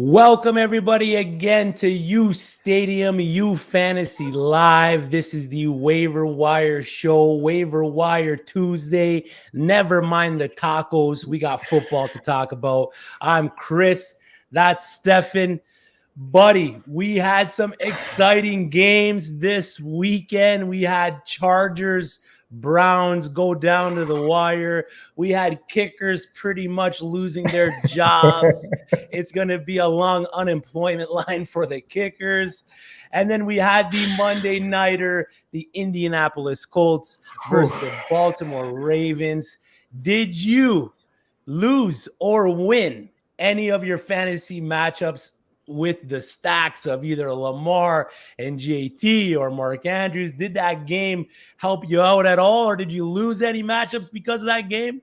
Welcome everybody again to uSTADIUM uFantasy Live. This is the Waiver Wire Show, Waiver Wire Tuesday. Never mind the tacos. We got football to talk about. I'm Chris. That's Stefan. Buddy, we had some exciting games this weekend. We had Chargers, Browns go down to the wire. We had kickers pretty much losing their jobs. It's going to be a long unemployment line for the kickers. And then we had the Monday nighter, the Indianapolis Colts versus the Baltimore Ravens. Did you lose or win any of your fantasy matchups with the stacks of either Lamar and JT or Mark Andrews? Did that game help you out at all, or did you lose any matchups because of that game?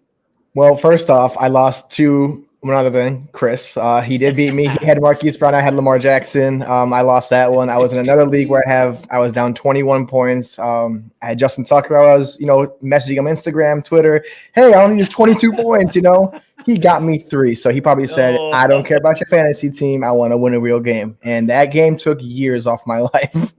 Well, first off, I lost to one other than Chris. He did beat me. He had Marquis Brown. I had Lamar Jackson. I lost that one. I was in another league where I was down 21 points. I had Justin Tucker. I was, messaging him Instagram, Twitter. Hey, I only used 22 points. He got me 3. So he probably said, I don't care about your fantasy team. I want to win a real game. And that game took years off my life.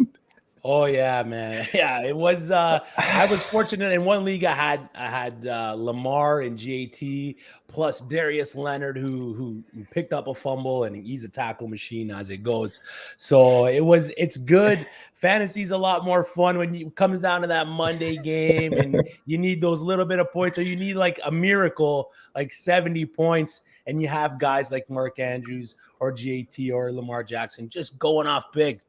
Oh yeah, man. Yeah, it was. I was fortunate in one league. I had Lamar and JT plus Darius Leonard, who picked up a fumble, and he's a tackle machine as it goes. So it's good. Fantasy's a lot more fun when it comes down to that Monday game, and you need those little bit of points, or you need like a miracle, like 70 points, and you have guys like Mark Andrews or JT or Lamar Jackson just going off big.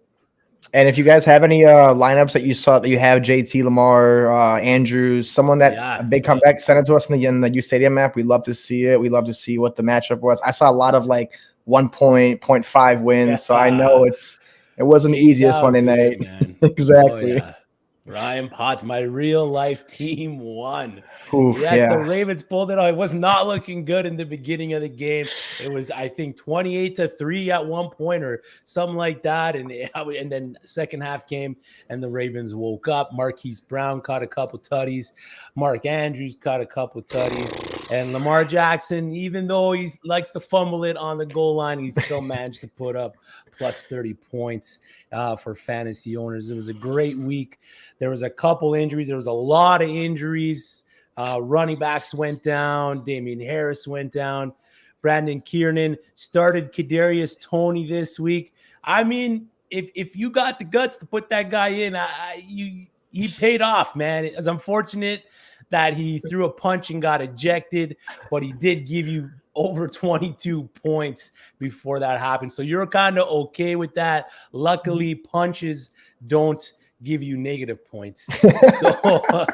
And if you guys have any lineups that you saw that you have JT, Lamar, Andrews, someone that a big comeback, send it to us in the uSTADIUM app. We'd love to see it. We'd love to see what the matchup was. I saw a lot of like 1.5 wins, so I know it wasn't the easiest Monday night. Exactly. Oh, yeah. Ryan Potts, my real life team won. Oof, yes, the Ravens pulled it out. It was not looking good in the beginning of the game. It was, I think, 28-3 at one point or something like that. And then second half came and the Ravens woke up. Marquis Brown caught a couple tutties. Mark Andrews caught a couple tutties. And Lamar Jackson, even though he likes to fumble it on the goal line, he still managed to put up plus 30 points for fantasy owners. It was a great week. There was a couple injuries. There was a lot of injuries. Running backs went down. Damian Harris went down. Brandon Kiernan started Kadarius Toney this week. I mean, if you got the guts to put that guy in, he paid off, man. It was unfortunate that he threw a punch and got ejected, but he did give you over 22 points before that happened. So you're kind of okay with that. Luckily, punches don't give you negative points. So,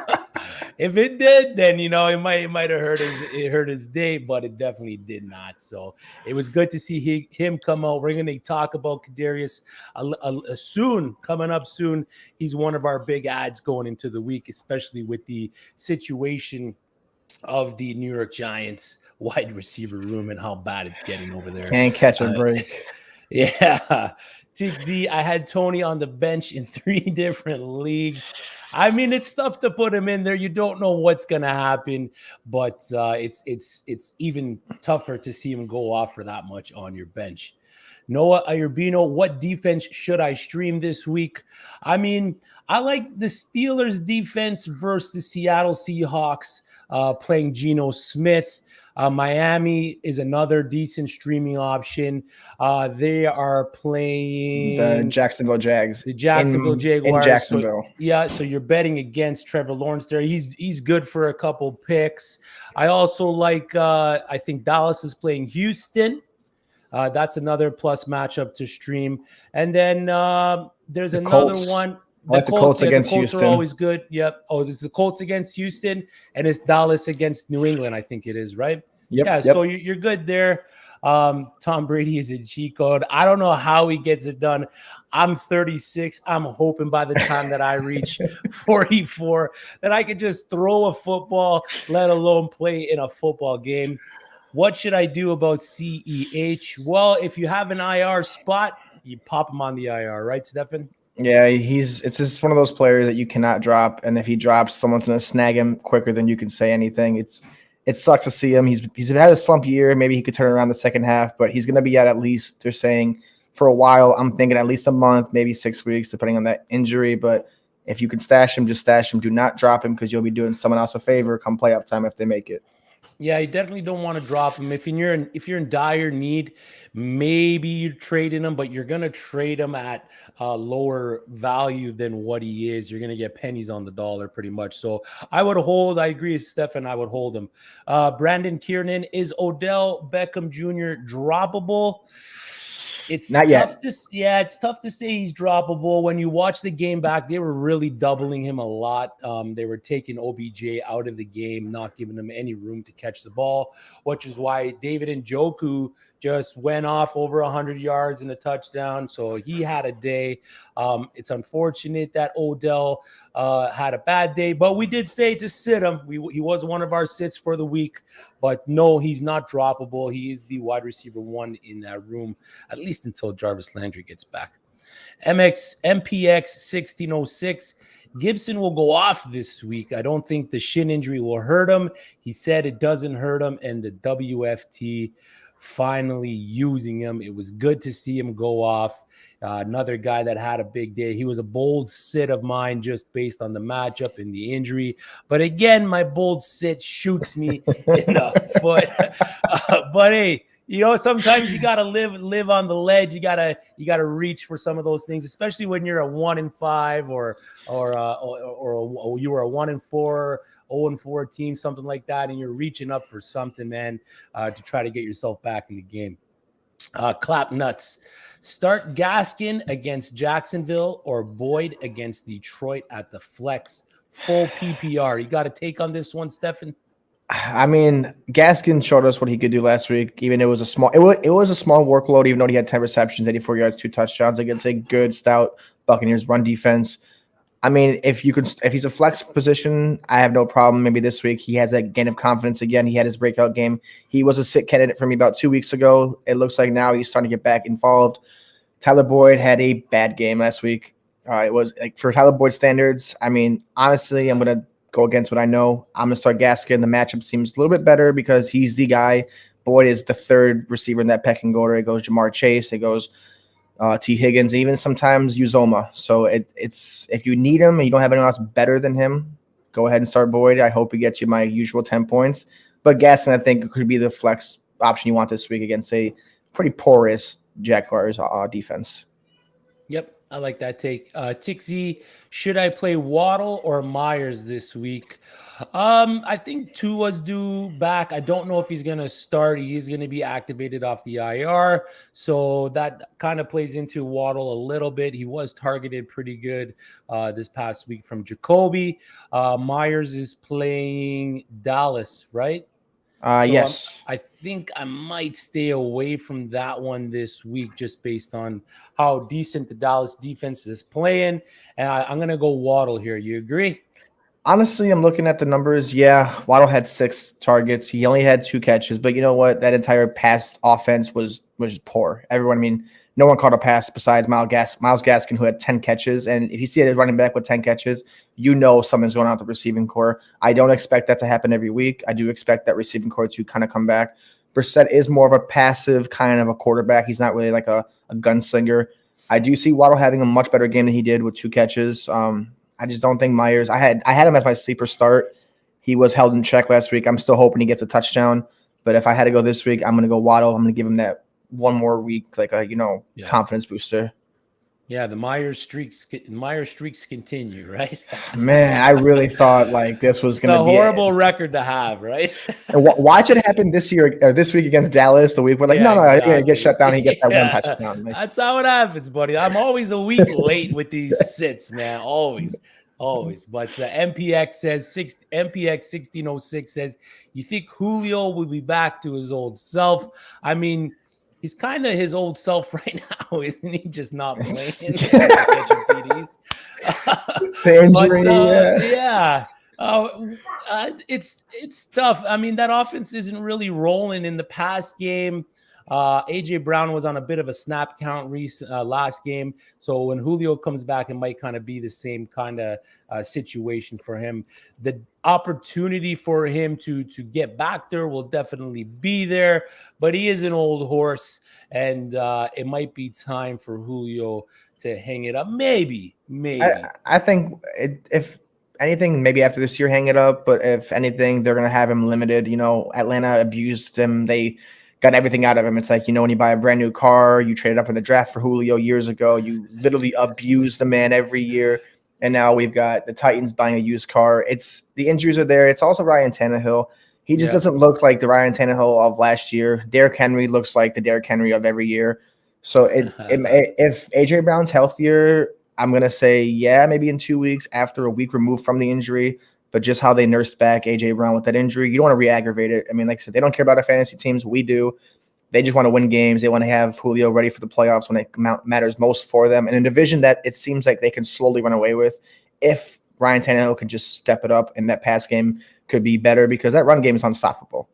if it did, then it might have hurt his day, but it definitely did not. So it was good to see him come out. We're going to talk about Kadarius coming up soon. He's one of our big ads going into the week, especially with the situation of the New York Giants wide receiver room and how bad it's getting over there. Can't catch a break. Yeah. TZ, I had Toney on the bench in 3 different leagues. I mean, it's tough to put him in there. You don't know what's going to happen, but it's even tougher to see him go off for that much on your bench. Noah Iurbino, what defense should I stream this week? I mean, I like the Steelers defense versus the Seattle Seahawks playing Geno Smith. Miami is another decent streaming option. They are playing the Jacksonville Jags. The Jacksonville Jaguars. In Jacksonville. So you're betting against Trevor Lawrence there. He's good for a couple picks. I also like I think Dallas is playing Houston. That's another plus matchup to stream. And then there's another one. The Colts against Colts Houston are always good. Yep. Oh, there's the Colts against Houston, and it's Dallas against New England, I think it is, right? Yep. Yeah, yep. So you're good there. Tom Brady is a cheat code. I don't know how he gets it done. I'm 36. I'm hoping by the time that I reach 44 that I could just throw a football, let alone play in a football game. What should I do about CEH? Well, if you have an IR spot, you pop him on the IR, right, Stefan? Yeah, it's just one of those players that you cannot drop, and if he drops, someone's going to snag him quicker than you can say anything. It's it sucks to see him. He's had a slump year. Maybe he could turn around the second half, but he's going to be at least, they're saying, for a while. I'm thinking at least a month, maybe 6 weeks, depending on that injury. But if you can stash him, just stash him. Do not drop him because you'll be doing someone else a favor come playoff time if they make it. Yeah, you definitely don't want to drop him. If you're in dire need, maybe you trade in him, but you're gonna trade him at lower value than what he is. You're gonna get pennies on the dollar, pretty much. So I would hold. I agree with Stefan. I would hold him. Brandon Kiernan, is Odell Beckham Jr. droppable? It's not tough yet. It's tough to say he's droppable. When you watch the game back, they were really doubling him a lot. They were taking OBJ out of the game, not giving him any room to catch the ball, which is why David Njoku just went off over 100 yards and a touchdown. So he had a day. It's unfortunate that Odell had a bad day, but we did say to sit him. He was one of our sits for the week, but no, he's not droppable. He is the wide receiver 1 in that room, at least until Jarvis Landry gets back. MPX 1606. Gibson will go off this week. I don't think the shin injury will hurt him. He said it doesn't hurt him, and the WFT finally using him. It was good to see him go off. Another guy that had a big day. He was a bold sit of mine just based on the matchup and the injury. But again, my bold sit shoots me in the foot. But hey, sometimes you gotta live on the ledge. You gotta reach for some of those things, especially when you're a 1-5 or you were a 1-4, 0-4 team, something like that, and you're reaching up for something, man, to try to get yourself back in the game. Clap nuts. Start Gaskin against Jacksonville or Boyd against Detroit at the flex. Full PPR. You got a take on this one, Stefan? I mean, Gaskin showed us what he could do last week. Even it was a small workload, even though he had 10 receptions, 84 yards, 2 touchdowns against a good, stout Buccaneers run defense. I mean, if he's a flex position, I have no problem. Maybe this week he has that gain of confidence again. He had his breakout game. He was a sit candidate for me about 2 weeks ago. It looks like now he's starting to get back involved. Tyler Boyd had a bad game last week. It was like for Tyler Boyd standards. I mean, honestly, I'm gonna go against what I know. I'm gonna start Gaskin. The matchup seems a little bit better because he's the guy. Boyd is the third receiver in that pecking order. It goes Jamar Chase. It goes T. Higgins, even sometimes Uzoma. So it's if you need him and you don't have anyone else better than him, go ahead and start Boyd. I hope he gets you my usual 10 points. But Gaskin, I think, could be the flex option you want this week against a pretty porous Jaguars defense. Yep, I like that take. Tixie, should I play Waddle or Myers this week? I think Tua's due back. I don't know if he's going to start. He is going to be activated off the IR. So that kind of plays into Waddle a little bit. He was targeted pretty good this past week from Jacoby. Myers is playing Dallas, right? Yes. I think I might stay away from that one this week just based on how decent the Dallas defense is playing. And I'm going to go Waddle here. You agree? Honestly, I'm looking at the numbers. Yeah, Waddle had 6 targets. He only had 2 catches. But you know what? That entire pass offense was poor. No one caught a pass besides Myles Gaskin, who had 10 catches. And if you see a running back with 10 catches, you know someone's going out the receiving core. I don't expect that to happen every week. I do expect that receiving core to kind of come back. Brissett is more of a passive kind of a quarterback. He's not really like a gunslinger. I do see Waddle having a much better game than he did with 2 catches. I just don't think Myers – I had him as my sleeper start. He was held in check last week. I'm still hoping he gets a touchdown. But if I had to go this week, I'm going to go Waddle. I'm going to give him that one more week, like a confidence booster. Yeah, the Myers streaks continue, right? Man, I really thought like this was going to be a horrible record to have, right? And watch it happen this week against Dallas. The week we're like, no, exactly. He's going to get shut down. He gets that one touchdown. Like, that's how it happens, buddy. I'm always a week late with these sits, man. Always. But MPX 1606 says, you think Julio will be back to his old self? I mean, he's kind of his old self right now, isn't he? Just not playing. TDs. The injury, it's tough. I mean, that offense isn't really rolling. In the past game, AJ Brown was on a bit of a snap count last game. So when Julio comes back, it might kind of be the same kind of situation for him. The opportunity for him to get back there will definitely be there, but he is an old horse, and it might be time for Julio to hang it up. Maybe. I think if anything, maybe after this year, hang it up. But if anything, they're going to have him limited. Atlanta abused him. They got everything out of him. It's like, when you buy a brand new car, you traded up in the draft for Julio years ago. You literally abuse the man every year. And now we've got the Titans buying a used car. The injuries are there. It's also Ryan Tannehill. He just doesn't look like the Ryan Tannehill of last year. Derrick Henry looks like the Derrick Henry of every year. So if AJ Brown's healthier, I'm going to say, maybe in 2 weeks after a week removed from the injury. But just how they nursed back AJ Brown with that injury, you don't want to re-aggravate it. I mean, like I said, they don't care about our fantasy teams. We do. They just want to win games. They want to have Julio ready for the playoffs when it matters most for them. And in a division that it seems like they can slowly run away with, if Ryan Tannehill could just step it up and that pass game could be better, because that run game is unstoppable.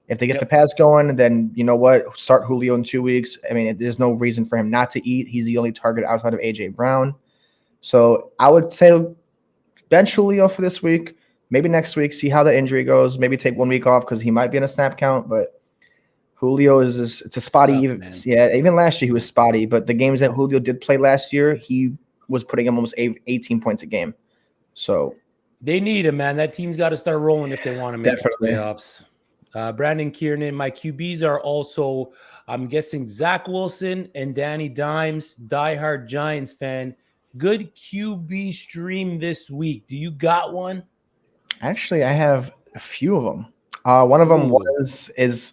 If they get the pass going, then you know what? Start Julio in 2 weeks. I mean, there's no reason for him not to eat. He's the only target outside of AJ Brown. So I would say bench Julio for this week. Maybe next week, see how the injury goes. Maybe take 1 week off because he might be in a snap count. But Julio it's a spotty. Even last year he was spotty. But the games that Julio did play last year, he was putting him almost 18 points a game. So they need him, man. That team's got to start rolling if they want to make the playoffs. Brandon Kiernan, my QBs are also, I'm guessing, Zach Wilson and Danny Dimes, diehard Giants fan. Good QB stream this week. Do you got one? Actually, I have a few of them. One of them is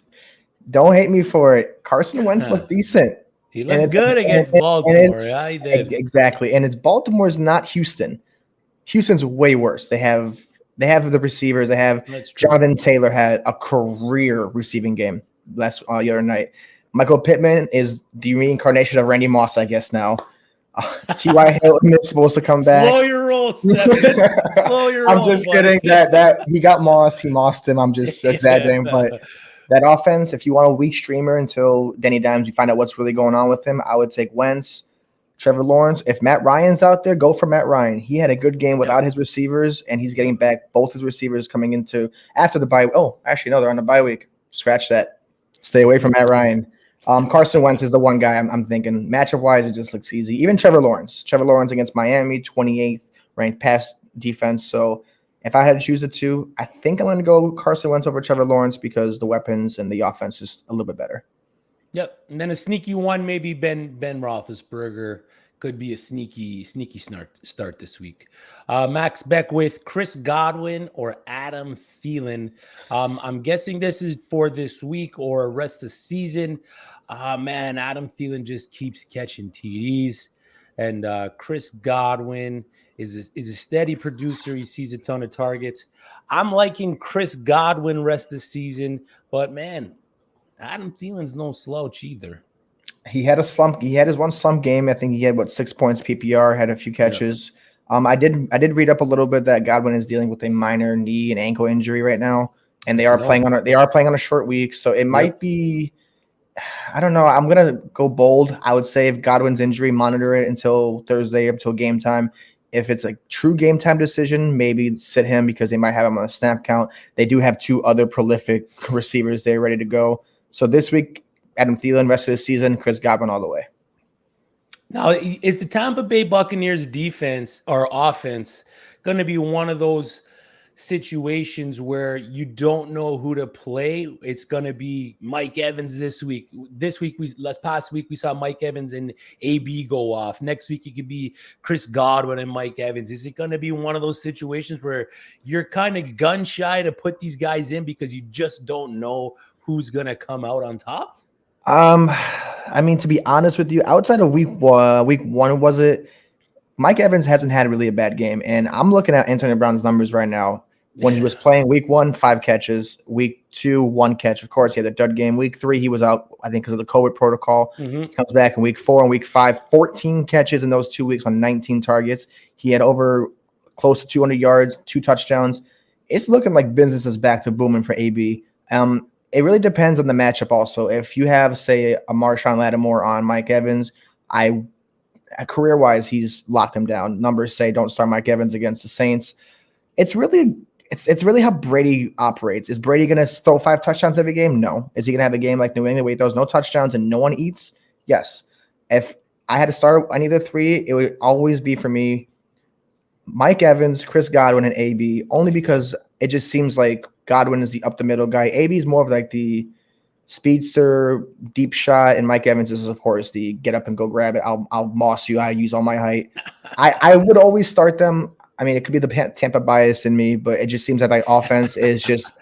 don't hate me for it. Carson Wentz looked decent. He looked good against Baltimore. Yeah, he did. Exactly. And it's Baltimore's not Houston. Houston's way worse. They have the receivers. They have Jonathan Taylor had a career receiving game the other night. Michael Pittman is the reincarnation of Randy Moss, I guess now. T.Y. Hilton is supposed to come back. Slow your roll, Stefan. Slow your roll. I'm just kidding. That he got mossed. He mossed him. I'm just exaggerating. But that offense, if you want a weak streamer until Danny Dimes, you find out what's really going on with him, I would take Wentz, Trevor Lawrence. If Matt Ryan's out there, go for Matt Ryan. He had a good game without his receivers, and he's getting back both his receivers coming into after the bye. Oh, actually, no, they're on the bye week. Scratch that. Stay away from Matt Ryan. Carson Wentz is the one guy I'm thinking. Matchup-wise, it just looks easy. Even Trevor Lawrence. Trevor Lawrence against Miami, 28th ranked pass defense. So if I had to choose the two, I think I'm going to go Carson Wentz over Trevor Lawrence because the weapons and the offense is a little bit better. Yep. And then a sneaky one, maybe Ben Roethlisberger could be a sneaky start this week. Max Beckwith, Chris Godwin, or Adam Thielen. I'm guessing this is for this week or rest of the season. Man, Adam Thielen just keeps catching TDs. And Chris Godwin is a steady producer. He sees a ton of targets. I'm liking Chris Godwin rest of the season. But, man, Adam Thielen's no slouch either. He had a slump. He had his one slump game. I think he had 6 points PPR, had a few catches. Yeah. I did read up a little bit that Godwin is dealing with a minor knee and ankle injury right now, and they are playing on a short week, so it might be. I don't know. I'm gonna go bold. I would say if Godwin's injury, monitor it until Thursday, until game time. If it's a true game time decision, maybe sit him because they might have him on a snap count. They do have two other prolific receivers there ready to go. So this week, Adam Thielen, rest of the season, Chris Godwin all the way. Now, is the Tampa Bay Buccaneers defense or offense going to be one of those situations where you don't know who to play? It's going to be Mike Evans this week. Past week, we saw Mike Evans and AB go off. Next week, it could be Chris Godwin and Mike Evans. Is it going to be one of those situations where you're kind of gun shy to put these guys in because you just don't know who's going to come out on top? I mean, to be honest with you, outside of week one, was it? Mike Evans hasn't had really a bad game, and I'm looking at Antonio Brown's numbers right now. When he was playing week 1, 5 catches. Week 2, 1 catch. Of course, he had a dud game. Week 3, he was out, I think, because of the COVID protocol. He comes back in week 4 and week 5, 14 catches in those 2 weeks on 19 targets. He had over close to 200 yards, 2 touchdowns. It's looking like business is back to booming for AB. it really depends on the matchup also. If you have, say, a Marshawn Lattimore on Mike Evans, career-wise, he's locked him down. Numbers say don't start Mike Evans against the Saints. It's really how Brady operates. Is Brady going to throw 5 touchdowns every game? No. Is he going to have a game like New England where he throws no touchdowns and no one eats? Yes. If I had to start any of the 3, it would always be for me Mike Evans, Chris Godwin, and AB, only because it just seems like Godwin is the up-the-middle guy. AB is more of like the speedster, deep shot, and Mike Evans is, of course, the get up and go grab it. I'll moss you. I use all my height. I would always start them. I mean, it could be the Tampa bias in me, but it just seems like offense is just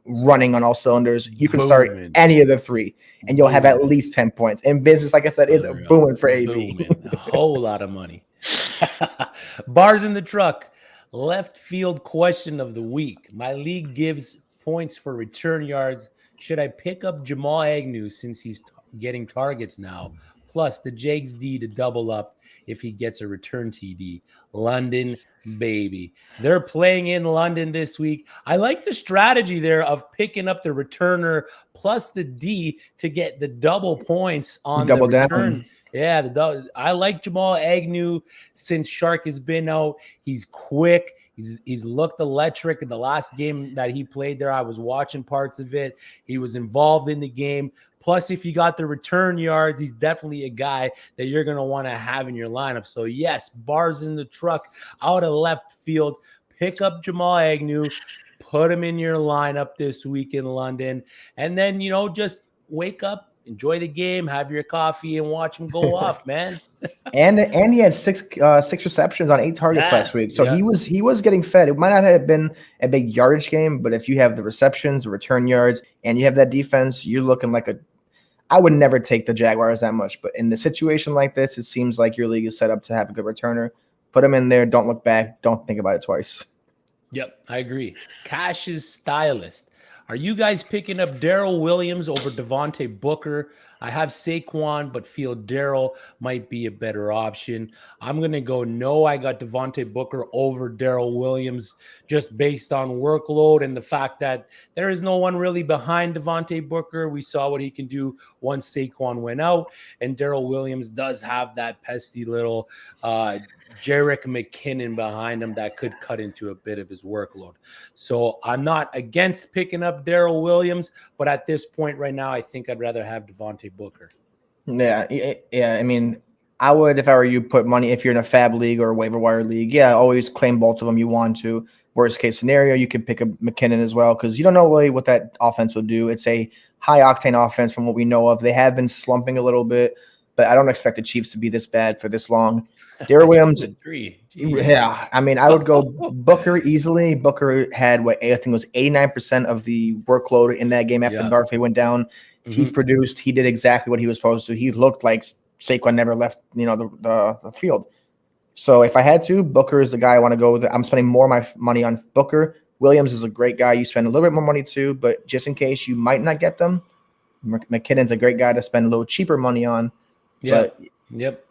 running on all cylinders. You can start any of the 3, and you'll have at least 10 points. And business, like I said, is booming for AB. A whole lot of money. Bars in the truck. Left field question of the week. My league gives points for return yards. Should I pick up Jamal Agnew since he's getting targets now? Plus the Jags D to double up if he gets a return TD. London, baby. They're playing in London this week. I like the strategy there of picking up the returner plus the D to get the double points on the return. Down. Yeah, I like Jamal Agnew since Shark has been out. He's quick. He's looked electric in the last game that he played there. I was watching parts of it. He was involved in the game. Plus, if you got the return yards, he's definitely a guy that you're going to want to have in your lineup. So, yes, bars in the truck out of left field. Pick up Jamal Agnew. Put him in your lineup this week in London. And then, just wake up, enjoy the game, have your coffee, and watch him go off, man. and he had six receptions on 8 targets last week. So he was getting fed. It might not have been a big yardage game, but if you have the receptions, the return yards, and you have that defense, you're looking like I would never take the Jaguars that much. But in the situation like this, it seems like your league is set up to have a good returner. Put him in there. Don't look back. Don't think about it twice. Yep, I agree. Cash's stylist. Are you guys picking up Daryl Williams over Devonte Booker? I have Saquon, but feel Daryl might be a better option. I'm going to go no. I got Devonte Booker over Daryl Williams just based on workload and the fact that there is no one really behind Devonte Booker. We saw what he can do once Saquon went out, and Daryl Williams does have that pesky little Jerick McKinnon behind him that could cut into a bit of his workload. So I'm not against picking up Daryl Williams, but at this point right now, I think I'd rather have Devonte Booker. Yeah. I mean, I would, if I were you, put money if you're in a fab league or a waiver wire league. Yeah, always claim both of them you want to. Worst case scenario, you could pick up McKinnon as well because you don't know really what that offense will do. It's a high octane offense from what we know of. They have been slumping a little bit, but I don't expect the Chiefs to be this bad for this long. Daryl Williams, yeah. I mean, I would go Booker easily. Booker had I think it was 89% of the workload in that game after Barkley went down. Mm-hmm. He produced. He did exactly what he was supposed to. He looked like Saquon never left, the field. So if I had to, Booker is the guy I want to go with. I'm spending more of my money on Booker. Williams is a great guy. You spend a little bit more money too, but just in case you might not get them, McKinnon's a great guy to spend a little cheaper money on. Yeah. Yep.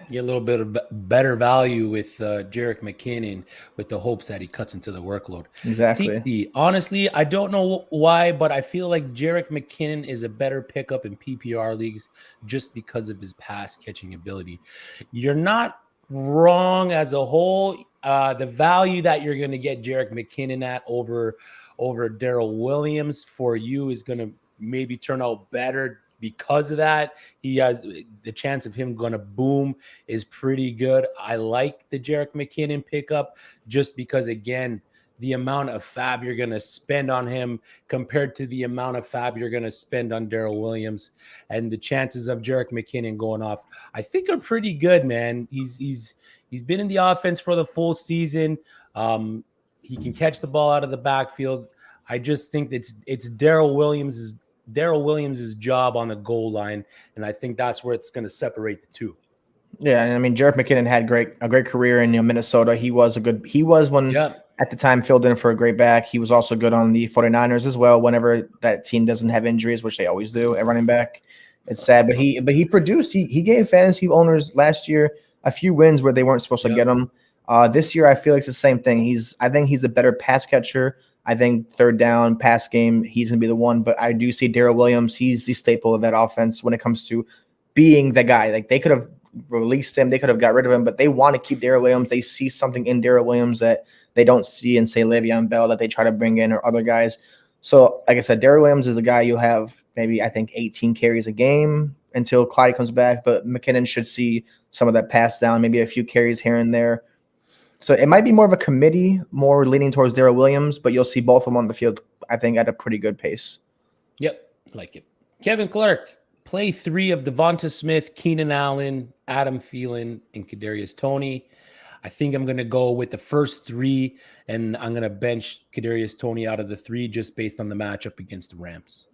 Get a little bit of better value with Jerick McKinnon with the hopes that he cuts into the workload. Exactly. TC, honestly, I don't know why, but I feel like Jerick McKinnon is a better pickup in PPR leagues just because of his pass catching ability. You're not wrong as a whole. The value that you're going to get Jerick McKinnon at over Daryl Williams for you is going to maybe turn out better. Because of that, he has the chance of him going to boom is pretty good. I like the Jerick McKinnon pickup just because, again, the amount of fab you're going to spend on him compared to the amount of fab you're going to spend on Daryl Williams, and the chances of Jerick McKinnon going off, I think, are pretty good, man. He's been in the offense for the full season. He can catch the ball out of the backfield. I just think it's Daryl Williams' job on the goal line, and I think that's where it's going to separate the two. Yeah, and I mean, Jerick McKinnon had a great career in Minnesota. He was one at the time filled in for a great back. He was also good on the 49ers as well. Whenever that team doesn't have injuries, which they always do at running back, it's sad. But he produced. He gave fantasy owners last year a few wins where they weren't supposed to get him. This year, I feel like it's the same thing. I think he's a better pass catcher. I think third down, pass game, he's going to be the one. But I do see Daryl Williams. He's the staple of that offense when it comes to being the guy. Like, they could have released him. They could have got rid of him, but they want to keep Daryl Williams. They see something in Daryl Williams that they don't see in, say, Le'Veon Bell that they try to bring in or other guys. So, like I said, Daryl Williams is the guy you'll have maybe, I think, 18 carries a game until Clyde comes back. But McKinnon should see some of that pass down, maybe a few carries here and there. So it might be more of a committee, more leaning towards Daryl Williams, but you'll see both of them on the field, I think, at a pretty good pace. Yep, like it. Kevin Clark, play 3 of Devonta Smith, Keenan Allen, Adam Thielen, and Kadarius Toney. I think I'm going to go with the first 3, and I'm going to bench Kadarius Toney out of the 3 just based on the matchup against the Rams.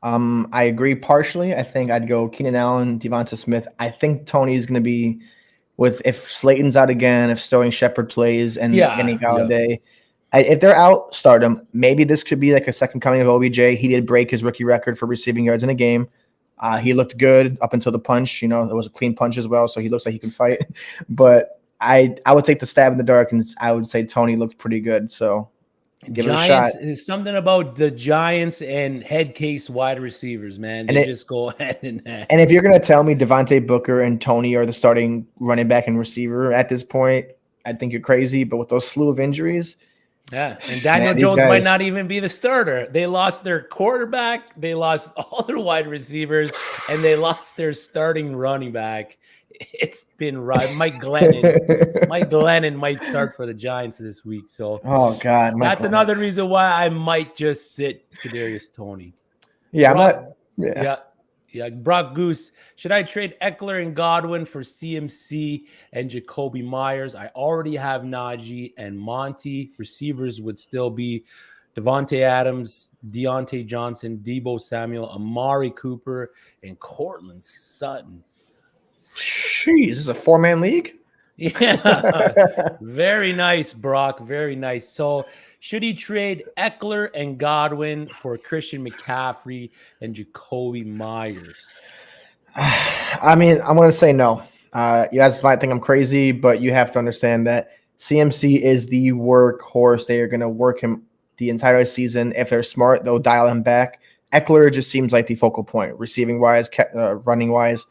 I agree partially. I think I'd go Keenan Allen, Devonta Smith. I think Toney is going to be if Slayton's out again, if Sterling Shepard plays, and Kenny Galladay. If they're out, start him. Maybe this could be like a second coming of OBJ. He did break his rookie record for receiving yards in a game. He looked good up until the punch. It was a clean punch as well, so he looks like he can fight. But I would take the stab in the dark, and I would say Toney looked pretty good. So give it a shot. There's something about the Giants and head case wide receivers, man. They just go hand in hand. And if you're going to tell me Devonte Booker and Toney are the starting running back and receiver at this point, I think you're crazy. But with those slew of injuries. Yeah, and Daniel Jones might not even be the starter. They lost their quarterback. They lost all their wide receivers, and they lost their starting running back. It's been right. Mike Glennon might start for the Giants this week. So, oh God, that's another reason why I might just sit Kadarius Toney. Yeah, Brock Goose. Should I trade Eckler and Godwin for CMC and Jacoby Myers? I already have Najee and Monty. Receivers would still be Devontae Adams, Deontay Johnson, Deebo Samuel, Amari Cooper, and Cortland Sutton. Jeez, this is a 4-man league? Yeah. Very nice, Brock. Very nice. So should he trade Eckler and Godwin for Christian McCaffrey and Jacoby Myers? I mean, I'm going to say no. You guys might think I'm crazy, but you have to understand that CMC is the workhorse. They are going to work him the entire season. If they're smart, they'll dial him back. Eckler just seems like the focal point, receiving-wise, running-wise.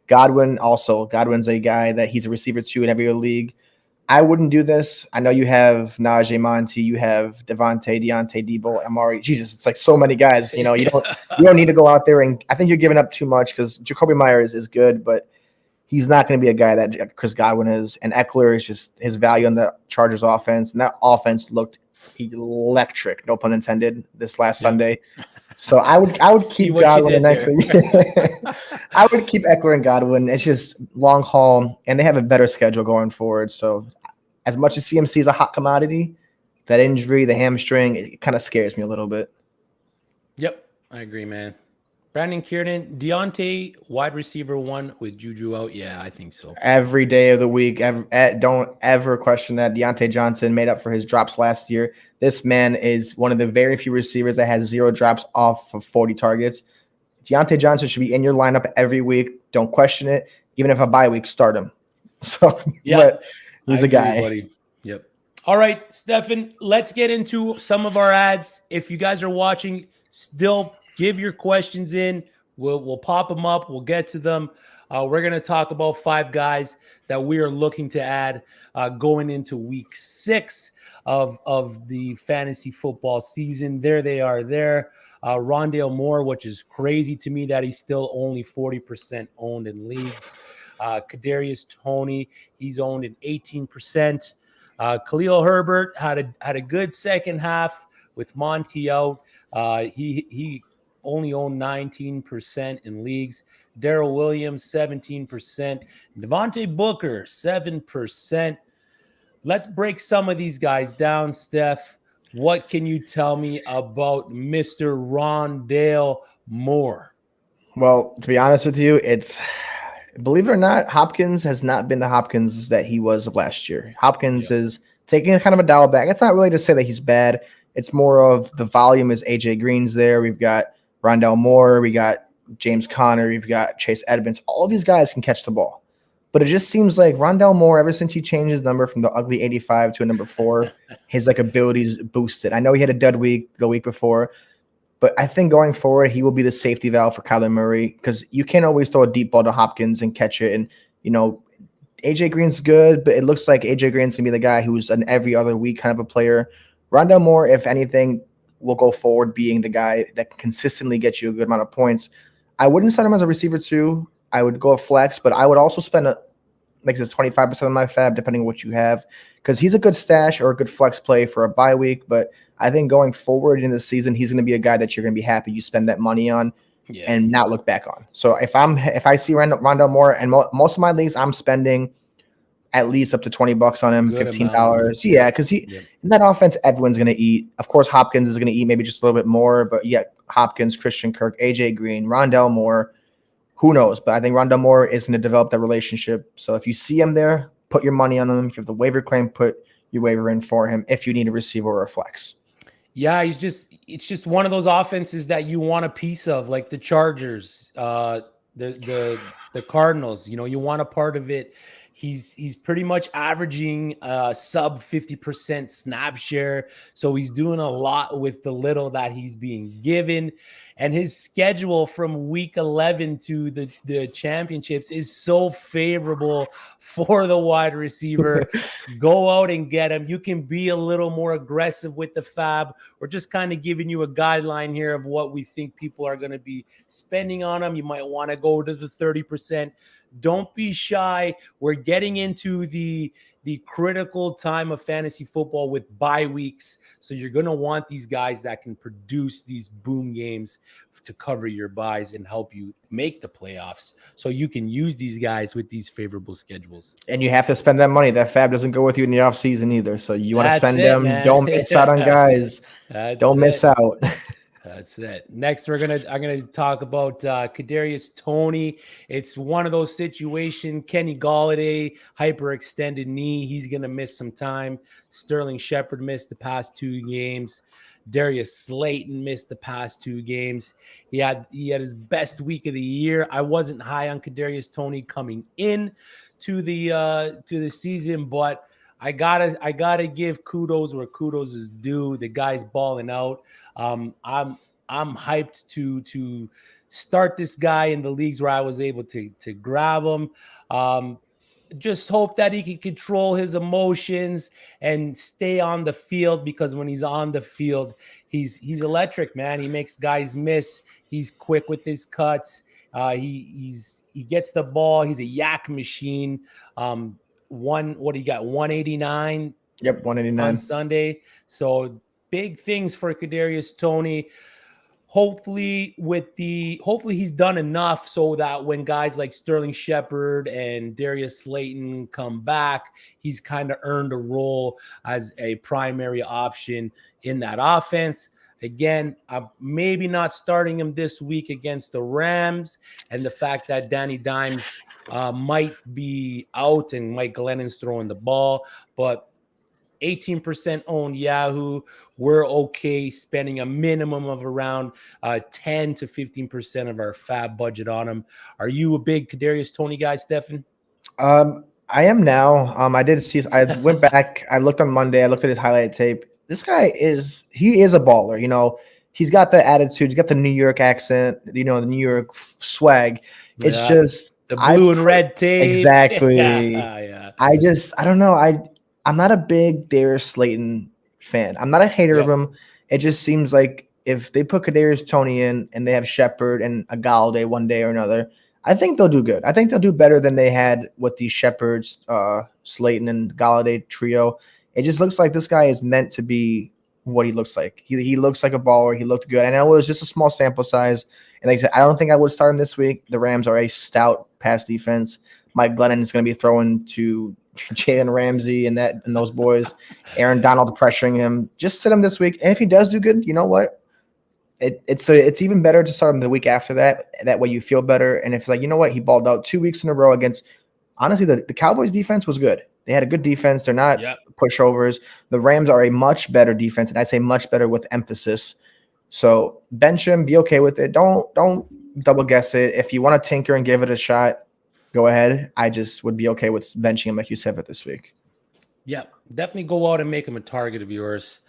Godwin's a guy that he's a receiver too in every league. I wouldn't do this. I know you have Najee, Monty, you have Devontae, Deontay, Deebo, Amari. Jesus, it's like so many guys. You don't need to go out there, and I think you're giving up too much because Jacoby Myers is good, but he's not going to be a guy that Chris Godwin is. And Eckler is just his value on the Chargers offense, and that offense looked electric, no pun intended, this last Sunday. So I would keep Godwin the next week. I would keep Eckler and Godwin. It's just long haul, and they have a better schedule going forward. So as much as CMC is a hot commodity, that injury, the hamstring, it kind of scares me a little bit. Yep, I agree, man. Brandon Kiernan, Deontay, wide receiver 1 with Juju out. Yeah, I think so. Every day of the week. Don't ever question that. Deontay Johnson made up for his drops last year. This man is one of the very few receivers that has 0 drops off of 40 targets. Deontay Johnson should be in your lineup every week. Don't question it. Even if a bye week, start him. So, yeah, he's a guy. Buddy. Yep. All right, Stefan, let's get into some of our ads. If you guys are watching, still give your questions in. We'll pop them up. We'll get to them. We're going to talk about 5 guys that we are looking to add going into week 6 of the fantasy football season. There they are there. Rondale Moore, which is crazy to me that he's still only 40% owned in leagues. Kadarius Toney, he's owned in 18%. Khalil Herbert had a good second half with Monty out. He only owned 19% in leagues. Daryl Williams, 17%. Devonte Booker, 7%. Let's break some of these guys down, Steph. What can you tell me about Mr. Rondale Moore? Well, to be honest with you, believe it or not, Hopkins has not been the Hopkins that he was last year. Hopkins is taking a kind of a dial back. It's not really to say that he's bad. It's more of the volume is AJ Green's there. We've got Rondale Moore. We got James Conner. We've got Chase Edmonds. All these guys can catch the ball. But it just seems like Rondale Moore, ever since he changed his number from the ugly 85 to a number 4, his like abilities boosted. I know he had a dud week the week before, but I think going forward, he will be the safety valve for Kyler Murray because you can't always throw a deep ball to Hopkins and catch it. And, AJ Green's good, but it looks like AJ Green's going to be the guy who's an every other week kind of a player. Rondale Moore, if anything, will go forward being the guy that can consistently get you a good amount of points. I wouldn't start him as a receiver too. I would go a flex, but I would also spend 25% of my fab, depending on what you have, because he's a good stash or a good flex play for a bye week. But I think going forward in the season, he's going to be a guy that you're going to be happy you spend that money on and not look back on. So if I see Rondale Moore, and most of my leagues, I'm spending at least up to $20 on him, good $15. Amount. Yeah, because in that offense, everyone's going to eat. Of course, Hopkins is going to eat maybe just a little bit more, but Hopkins, Christian Kirk, AJ Green, Rondale Moore. Who knows? But I think Rondale Moore is going to develop that relationship. So if you see him there, put your money on him. If you have the waiver claim, put your waiver in for him if you need a receiver or a flex. Yeah, it's just one of those offenses that you want a piece of, like the Chargers, the Cardinals. You want a part of it. He's pretty much averaging sub 50% snap share. So he's doing a lot with the little that he's being given. And his schedule from week 11 to the championships is so favorable for the wide receiver. Go out and get him. You can be a little more aggressive with the fab. We're just kind of giving you a guideline here of what we think people are going to be spending on him. You might want to go to the 30%. Don't be shy. We're getting into the critical time of fantasy football with bye weeks. So you're going to want these guys that can produce these boom games to cover your buys and help you make the playoffs. So you can use these guys with these favorable schedules. And you have to spend that money. That fab doesn't go with you in the offseason either. So you want to spend them. Man. Don't miss out on guys. Don't miss out. That's it. Next, I'm gonna talk about Kadarius Toney. It's one of those situations. Kenny Golladay, hyperextended knee. He's gonna miss some time. Sterling Shepard missed the past 2 games. Darius Slayton missed the past 2 games. He had his best week of the year. I wasn't high on Kadarius Toney coming in to the season, but I gotta give kudos where kudos is due. The guy's balling out. I'm hyped to start this guy in the leagues where I was able to grab him. Just hope that he can control his emotions and stay on the field, because when he's on the field, he's electric, man. He makes guys miss. He's quick with his cuts. He gets the ball. He's a yak machine. What he got? 189. Yep, 189 on Sunday. So big things for Kadarius Toney. Hopefully he's done enough so that when guys like Sterling Shepard and Darius Slayton come back, he's kind of earned a role as a primary option in that offense. Again, I'm maybe not starting him this week against the Rams, and the fact that Danny Dimes might be out and Mike Glennon's throwing the ball, but 18% owned Yahoo. We're okay spending a minimum of around 10 to 15% of our fab budget on him. Are you a big Kadarius Toney guy, Stefan? I am now. I went back. I looked on Monday. I looked at his highlight tape. This guy is a baller. He's got the attitude. He's got the New York accent. The New York swag. It's just the blue and red tape. Exactly. Yeah. I don't know. I'm not a big Darius Slayton fan. I'm not a hater of him. It just seems like if they put Kadarius Toney in and they have Shepard and a Golladay one day or another, I think they'll do good. I think they'll do better than they had with the Shepards, Slayton, and Golladay trio. It just looks like this guy is meant to be what he looks like. He looks like a baller. He looked good. I know it was just a small sample size. And like I said, I don't think I would start him this week. The Rams are a stout pass defense. Mike Glennon is going to be throwing to Jalen Ramsey and those boys. Aaron Donald pressuring him. Just sit him this week. And if he does do good, you know what? It's even better to start him the week after that. That way you feel better. And if you know what? He balled out 2 weeks in a row against – honestly, the Cowboys defense was good. They had a good defense. They're not pushovers. The Rams are a much better defense, and I say much better with emphasis. So bench him. Be okay with it. Don't double guess it. If you want to tinker and give it a shot, go ahead. I just would be okay with benching him like you said for this week. Yeah, definitely go out and make him a target of yours.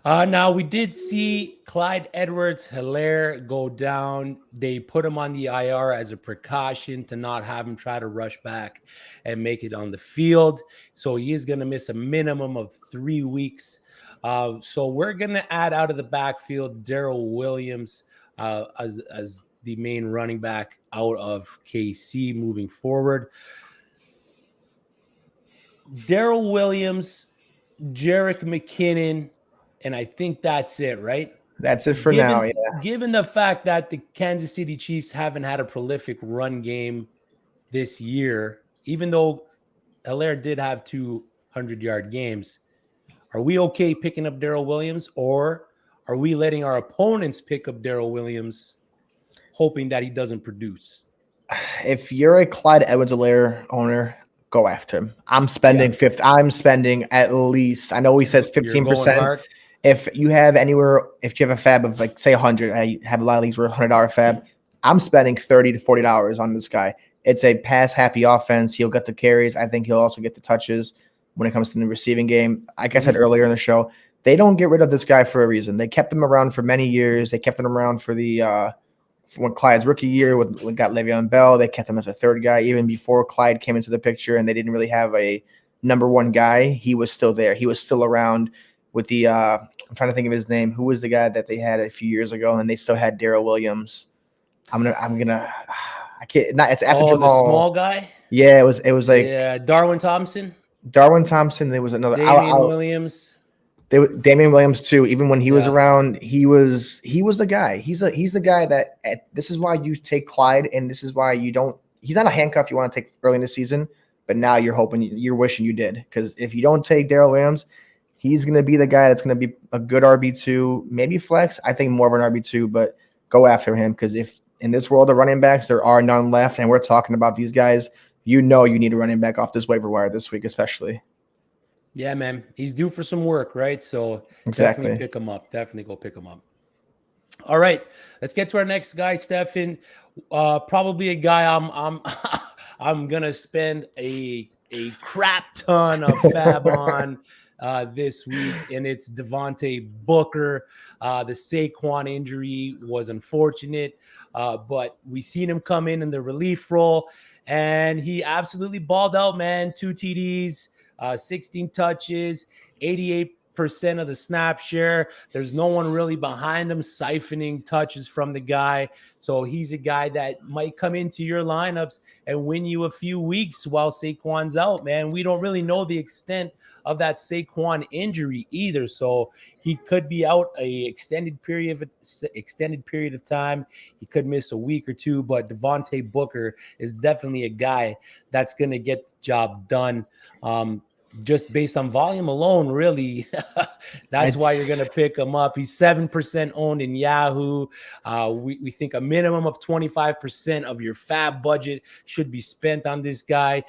Now, we did see Clyde Edwards-Hilaire go down. They put him on the IR as a precaution to not have him try to rush back and make it on the field. So he is going to miss a minimum of 3 weeks. So we're going to add out of the backfield Daryl Williams as the main running back out of KC moving forward. Daryl Williams, Jerick McKinnon, and I think that's it, right? That's it for now, yeah. Given the fact that the Kansas City Chiefs haven't had a prolific run game this year, even though Hilaire did have 200-yard games, are we okay picking up Daryl Williams, or are we letting our opponents pick up Daryl Williams, hoping that he doesn't produce? If you're a Clyde Edwards-Hilaire owner, go after him. I'm spending at least, I know he says 15%. If you have a fab of like say 100, I have a lot of leagues where $100 fab, I'm spending $30 to $40 on this guy. It's a pass happy offense. He'll get the carries. I think he'll also get the touches when it comes to the receiving game. Like I said earlier in the show, they don't get rid of this guy for a reason. They kept him around for many years. They kept him around for when Clyde's rookie year, when got Le'Veon Bell, they kept him as a third guy. Even before Clyde came into the picture and they didn't really have a number one guy, he was still there. He was still around with the I'm trying to think of his name. Who was the guy that they had a few years ago and they still had Daryl Williams? I can't. It's after Jamal. The small guy. Yeah, it was like Darwin Thompson. There was another Williams. Damian Williams too. Even when he was around, he was the guy. He's the guy that. This is why you take Clyde, and this is why you don't. He's not a handcuff you want to take early in the season, but now you're wishing you did, because if you don't take Daryl Williams, he's going to be the guy that's going to be a good RB2, maybe flex. I think more of an RB2, but go after him, because if in this world of running backs there are none left, and we're talking about these guys, you need a running back off this waiver wire this week, especially. Yeah, man, he's due for some work, right? So Definitely pick him up. Definitely go pick him up. All right, let's get to our next guy, Stefan. Probably a guy I'm gonna spend a crap ton of fab on this week, and it's Devonte Booker. The Saquon injury was unfortunate, but we seen him come in the relief role, and he absolutely balled out, man. 2 TDs. 16 touches, 88% of the snap share. There's no one really behind him siphoning touches from the guy. So he's a guy that might come into your lineups and win you a few weeks while Saquon's out, man. We don't really know the extent of that Saquon injury either. So he could be out a extended period of time. He could miss a week or two, but Devonte Booker is definitely a guy that's going to get the job done. Just based on volume alone, really, that's why you're going to pick him up. He's 7% owned in Yahoo. We think a minimum of 25% of your fab budget should be spent on this guy.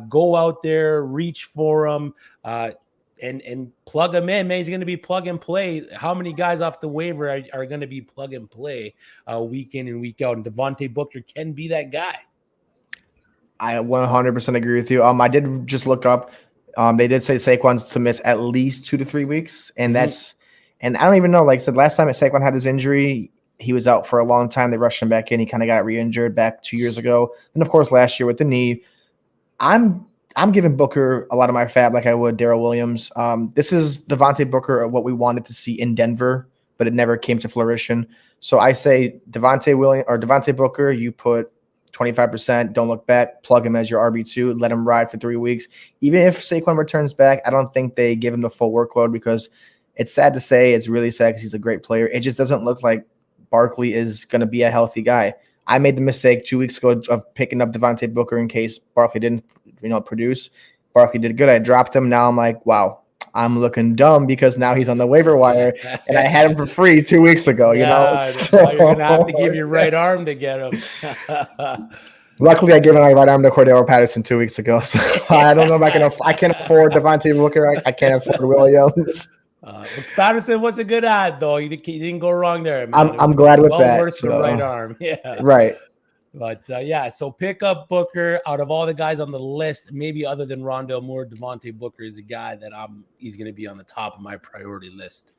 Go out there, reach for him, and plug him in, man. He's going to be plug and play. How many guys off the waiver are going to be plug and play week in and week out? And Devonte Booker can be that guy. I 100% agree with you. I did just look up. They did say Saquon's to miss at least 2 to 3 weeks, and and I don't even know. Like I said, last time Saquon had his injury, he was out for a long time. They rushed him back in. He kind of got re-injured back 2 years ago, and of course last year with the knee. I'm giving Booker a lot of my fab like I would Daryl Williams. This is Devonte Booker, what we wanted to see in Denver, but it never came to fruition. So I say Devonte Booker, you put 25%, don't look back, plug him as your RB2, let him ride for 3 weeks. Even if Saquon returns back, I don't think they give him the full workload, because it's sad to say, it's really sad because he's a great player. It just doesn't look like Barkley is going to be a healthy guy. I made the mistake 2 weeks ago of picking up Devonte Booker in case Barkley didn't produce. Barkley did good. I dropped him. Now I'm like, wow, I'm looking dumb because now he's on the waiver wire, and I had him for free 2 weeks ago. So you're gonna have to give your right arm to get him. Luckily, I gave my right arm to Cordero Patterson 2 weeks ago, so I don't know if I can't afford Devonte Booker. I can't afford Williams. Patterson was a good ad, though. You didn't go wrong there. I'm glad with that. Worth the right arm. Yeah. Right. But so pick up Booker. Out of all the guys on the list, maybe other than Rondale Moore, Devonte Booker is a guy that he's going to be on the top of my priority list.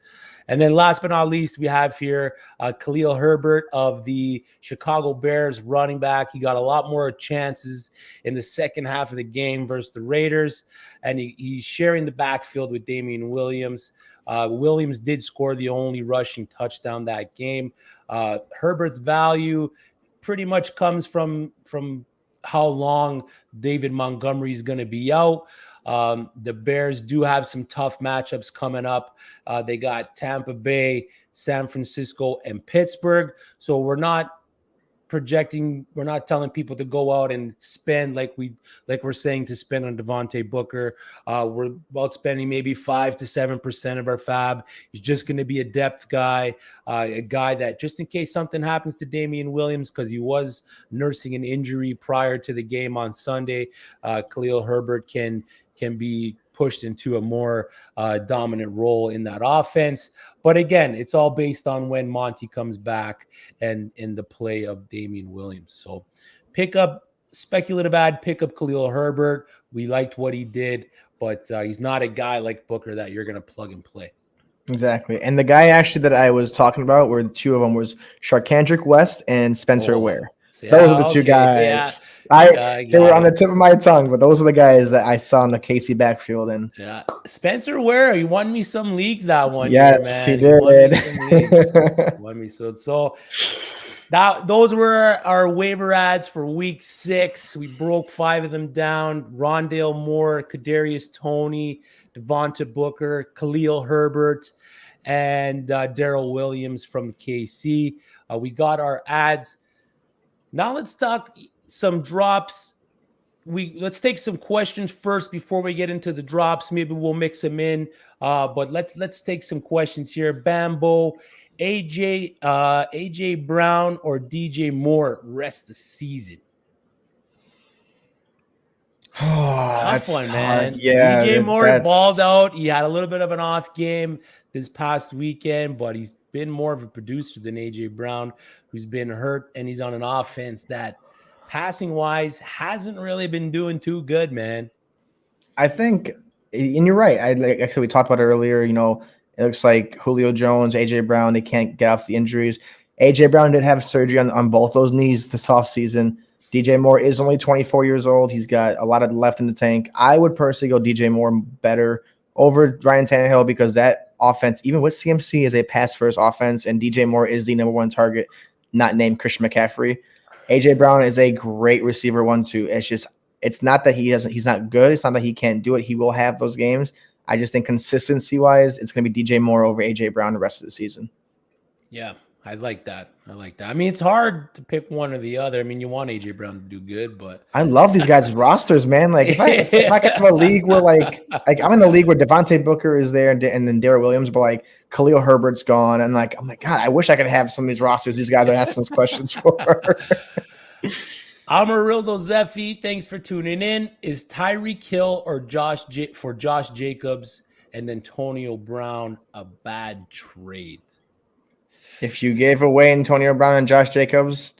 And then last but not least, we have here Khalil Herbert of the Chicago Bears, running back. He got a lot more chances in the second half of the game versus the Raiders, and he's sharing the backfield with Damian Williams. Williams did score the only rushing touchdown that game. Herbert's value pretty much comes from how long David Montgomery is going to be out. The Bears do have some tough matchups coming up. They got Tampa Bay, San Francisco, and Pittsburgh. So we're not telling people to go out and spend like we're saying to spend on Devonte Booker. We're about spending maybe 5 to 7% of our fab. He's just going to be a depth guy, a guy that just in case something happens to Damian Williams, because he was nursing an injury prior to the game on Sunday, Khalil Herbert can be pushed into a more dominant role in that offense. But again, it's all based on when Monty comes back and in the play of Damian Williams. So pick up speculative ad, pick up Khalil Herbert. We liked what he did, but he's not a guy like Booker that you're going to plug and play. Exactly. And the guy actually that I was talking about were the two of them was Sharkandrick West and Spencer Ware. Those are the two guys. They were on the tip of my tongue, but those are the guys that I saw in the KC backfield. And Spencer Ware, he won me some leagues that one year, man. Yes, he did. Won me so those were our waiver ads for week 6. We broke 5 of them down. Rondale Moore, Kadarius Toney, Devonte Booker, Khalil Herbert, and Daryl Williams from KC. We got our ads. Now let's talk some drops. Let's take some questions first before we get into the drops. Maybe we'll mix them in. But let's take some questions here. Bambo, AJ Brown or DJ Moore rest the season. Tough one, man. Yeah, DJ Moore balled out. He had a little bit of an off game this past weekend, but he's been more of a producer than AJ Brown, who's been hurt, and he's on an offense that passing wise hasn't really been doing too good, man. I think, and you're right. Actually, we talked about it earlier. You know, it looks like Julio Jones, AJ Brown, they can't get off the injuries. AJ Brown did have surgery on both those knees this offseason. DJ Moore is only 24 years old. He's got a lot of left in the tank. I would personally go DJ Moore better over Ryan Tannehill because that offense, even with CMC, is a pass-first offense, and DJ Moore is the number one target, not named Christian McCaffrey. AJ Brown is a great receiver one too. It's not that he's not good. It's not that he can't do it. He will have those games. I just think consistency-wise, it's going to be DJ Moore over AJ Brown the rest of the season. Yeah, I like that. I mean, it's hard to pick one or the other. I mean, you want AJ Brown to do good, but I love these guys' rosters, man. Like if I get to a league where like I'm in a league where Devonte Booker is there and then Daryl Williams, but like Khalil Herbert's gone, and like I'm like, God, I wish I could have some of these rosters these guys are asking us questions for. Amarildo Zephi, thanks for tuning in. Is Tyreek Hill or Josh Jacobs and Antonio Brown a bad trade? If you gave away Antonio Brown and Josh Jacobs,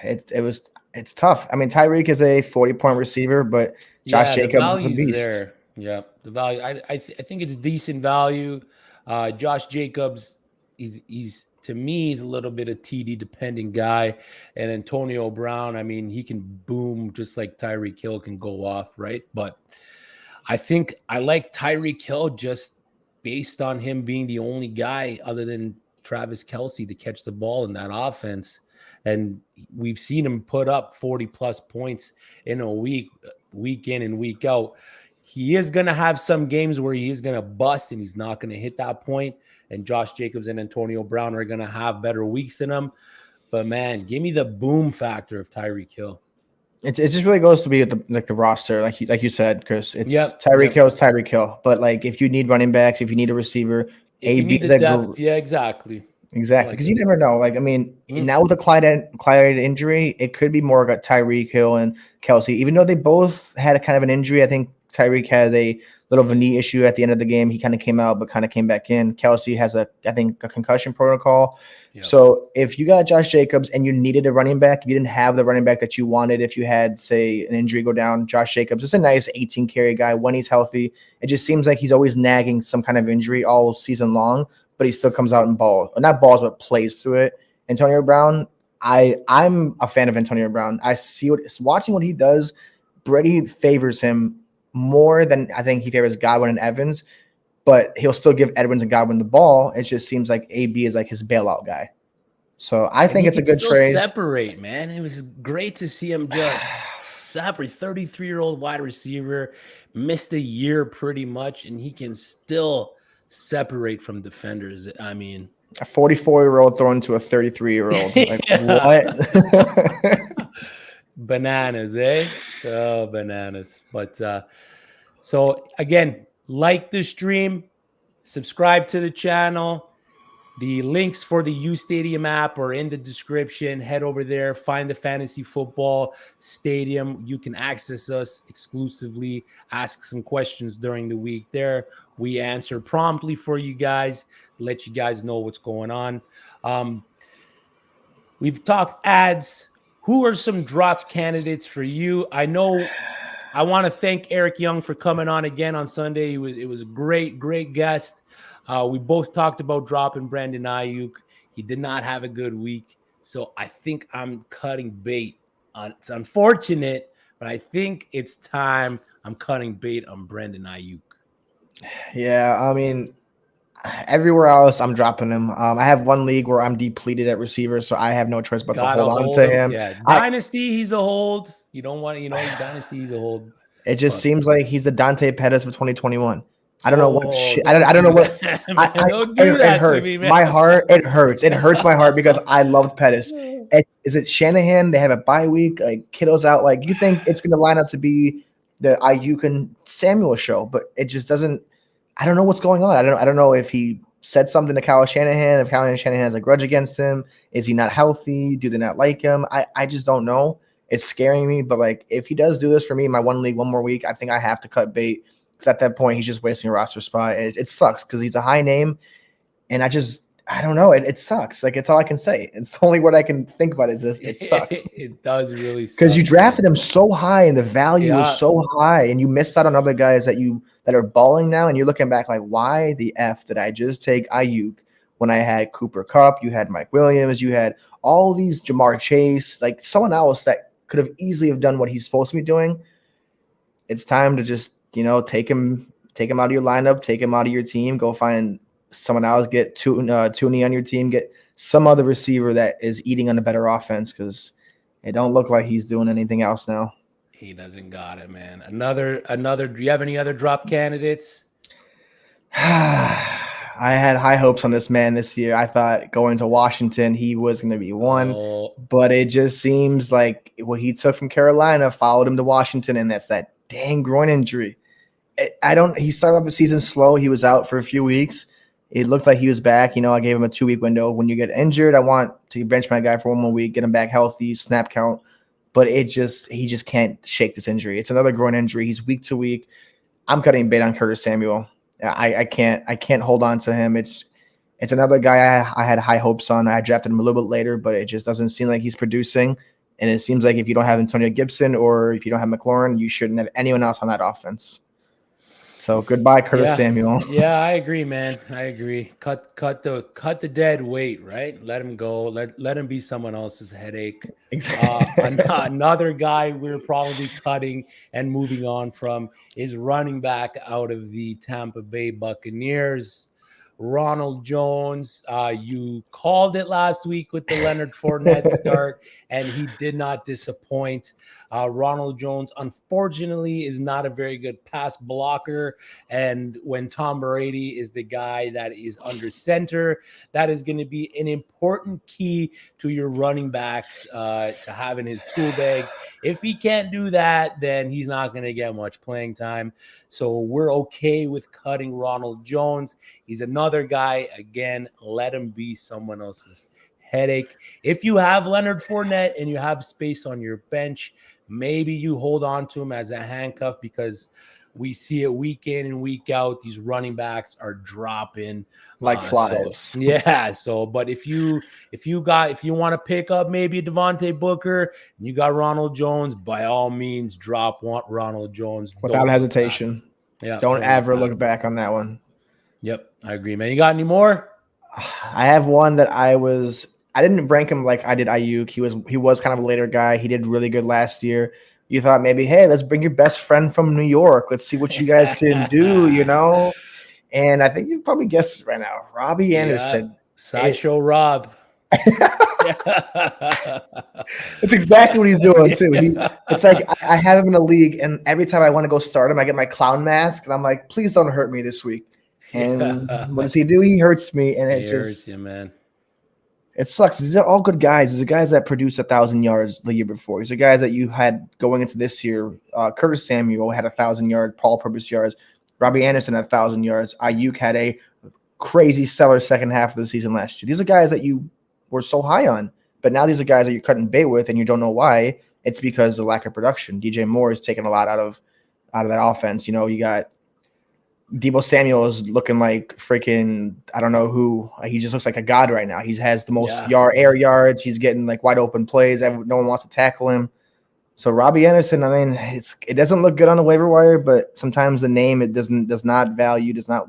it's tough. I mean, Tyreek is a 40-point receiver, but Josh Jacobs is a beast. There. Yeah, the value. I think it's decent value. Josh Jacobs, he's to me, he's a little bit of TD dependent guy, and Antonio Brown, I mean, he can boom just like Tyreek Hill can go off, right? But I think I like Tyreek Hill just based on him being the only guy other than Travis Kelce to catch the ball in that offense. And we've seen him put up 40-plus points in a week in and week out. He is going to have some games where he is going to bust and he's not going to hit that point. And Josh Jacobs and Antonio Brown are going to have better weeks than him. But, man, give me the boom factor of Tyreek Hill. It just really goes to be the roster, like you said, Chris. It's Tyreek Hill is Tyreek Hill. But, like, if you need running backs, if you need a receiver, AB is depth, exactly. Exactly, because you never know. Like, I mean, now with the Clyde injury, it could be more like Tyreek Hill and Kelce. Even though they both had a kind of an injury, I think Tyreek had a little of a knee issue at the end of the game. He kind of came out, but kind of came back in. Kelsey has I think a concussion protocol. Yep. So if you got Josh Jacobs and you needed a running back, you didn't have the running back that you wanted. If you had, say, an injury go down, Josh Jacobs is a nice 18 carry guy when he's healthy. It just seems like he's always nagging some kind of injury all season long, but he still comes out and not balls, but plays through it. Antonio Brown, I'm a fan of Antonio Brown. I see watching what he does. Brady favors him more than I think he favors Godwin and Evans, but he'll still give Edwards and Godwin the ball. It just seems like AB is like his bailout guy. So I think it's a good trade. Separate, man. It was great to see him just separate. 33-year-old wide receiver, missed a year pretty much, and he can still separate from defenders. I mean, a 44-year-old thrown to a 33-year-old. Like, what? Bananas, eh? Oh, bananas. But so again, like the stream, subscribe to the channel. The links for the uSTADIUM app are in the description. Head over there, find the Fantasy Football Stadium. You can access us exclusively, ask some questions during the week there. We answer promptly for you guys, let you guys know what's going on. We've talked ads. Who are some drop candidates for you? I know I want to thank Eric Young for coming on again on Sunday. It was a great guest. We both talked about dropping Brandon Ayuk. He did not have a good week, so I think I'm cutting bait. It's unfortunate, but I think it's time I'm cutting bait on Brandon Ayuk. Yeah, I mean, everywhere else I'm dropping him. I have one league where I'm depleted at receiver, so I have no choice but to hold on to him. Yeah, Dynasty, he's a hold. You don't want, Dynasty, he's a hold. It just seems like he's the Dante Pettis for 2021. I don't know what shit. I don't know what. It hurts me, man. My heart. It hurts. It hurts my heart because I loved Pettis. Is it Shanahan? They have a bye week. Like Kittle's out. Like you think it's going to line up to be the Ayuk and Samuel show, but it just doesn't. I don't know what's going on. I don't know if he said something to Kyle Shanahan. If Kyle Shanahan has a grudge against him, is he not healthy? Do they not like him? I just don't know. It's scaring me. But like if he does do this for me in my one league one more week, I think I have to cut bait. Because at that point, he's just wasting a roster spot. It sucks because he's a high name. And I don't know. It sucks. Like, it's all I can say. It's the only word I can think about is this. It sucks. It does really suck. Because you drafted him so high and the value was so high. And you missed out on other guys that are balling now. And you're looking back like, why the F did I just take Ayuk when I had Cooper Kupp? You had Mike Williams. You had all these Jamar Chase. Like, someone else that could have easily have done what he's supposed to be doing. It's time to just take him out of your lineup, take him out of your team, go find someone else, get Tooney on your team, get some other receiver that is eating on a better offense because it don't look like he's doing anything else now. He doesn't got it, man. Another. Do you have any other drop candidates? I had high hopes on this man this year. I thought going to Washington, he was going to be one, but it just seems like what he took from Carolina followed him to Washington, and that's that dang groin injury. He started off the season slow. He was out for a few weeks. It looked like he was back. I gave him a 2-week window. When you get injured, I want to bench my guy for one more week, get him back healthy, snap count. But he just can't shake this injury. It's another groin injury. He's week to week. I'm cutting bait on Curtis Samuel. I can't hold on to him. It's another guy I had high hopes on. I drafted him a little bit later, but it just doesn't seem like he's producing. And it seems like if you don't have Antonio Gibson or if you don't have McLaurin, you shouldn't have anyone else on that offense. So goodbye, Curtis Samuel. Yeah, I agree, man. I agree. Cut the dead weight, right? Let him go. Let him be someone else's headache. Exactly. Another guy we're probably cutting and moving on from is running back out of the Tampa Bay Buccaneers, Ronald Jones. You called it last week with the Leonard Fournette start, and he did not disappoint. Ronald Jones, unfortunately, is not a very good pass blocker. And when Tom Brady is the guy that is under center, that is going to be an important key to your running backs to have in his tool bag. If he can't do that, then he's not going to get much playing time. So we're okay with cutting Ronald Jones. He's another guy. Again, let him be someone else's headache. If you have Leonard Fournette and you have space on your bench, maybe you hold on to him as a handcuff because We see it week in and week out. These running backs are dropping like flies. So but if you want to pick up maybe Devonte Booker and you got Ronald Jones, by all means drop Ronald Jones without hesitation. Don't ever look back on that one. Yep, I agree, man. You got any more? I have one that I didn't rank him like I did Ayuk. He was kind of a later guy. He did really good last year. You thought maybe, hey, let's bring your best friend from New York. Let's see what you guys can do, And I think you probably guessed it right now. Robbie Anderson. Sideshow Rob. It's exactly what he's doing, too. It's like I have him in a league, and every time I want to go start him, I get my clown mask, and I'm like, please don't hurt me this week. And what does he do? He hurts me, and it hurts you, man. It sucks. These are all good guys. These are guys that produced 1,000 yards the year before. These are guys that you had going into this year. Curtis Samuel had 1,000-yard all-purpose yards. Robbie Anderson had 1,000 yards. Ayuk had a crazy stellar second half of the season last year. These are guys that you were so high on, but now these are guys that you're cutting bait with, and you don't know why. It's because of the lack of production. DJ Moore is taking a lot out of that offense. You got Deebo Samuel is looking like freaking, I don't know who. He just looks like a god right now. He has the most air yards. He's getting like wide open plays. No one wants to tackle him. So Robbie Anderson, I mean, it doesn't look good on the waiver wire, but sometimes the name does not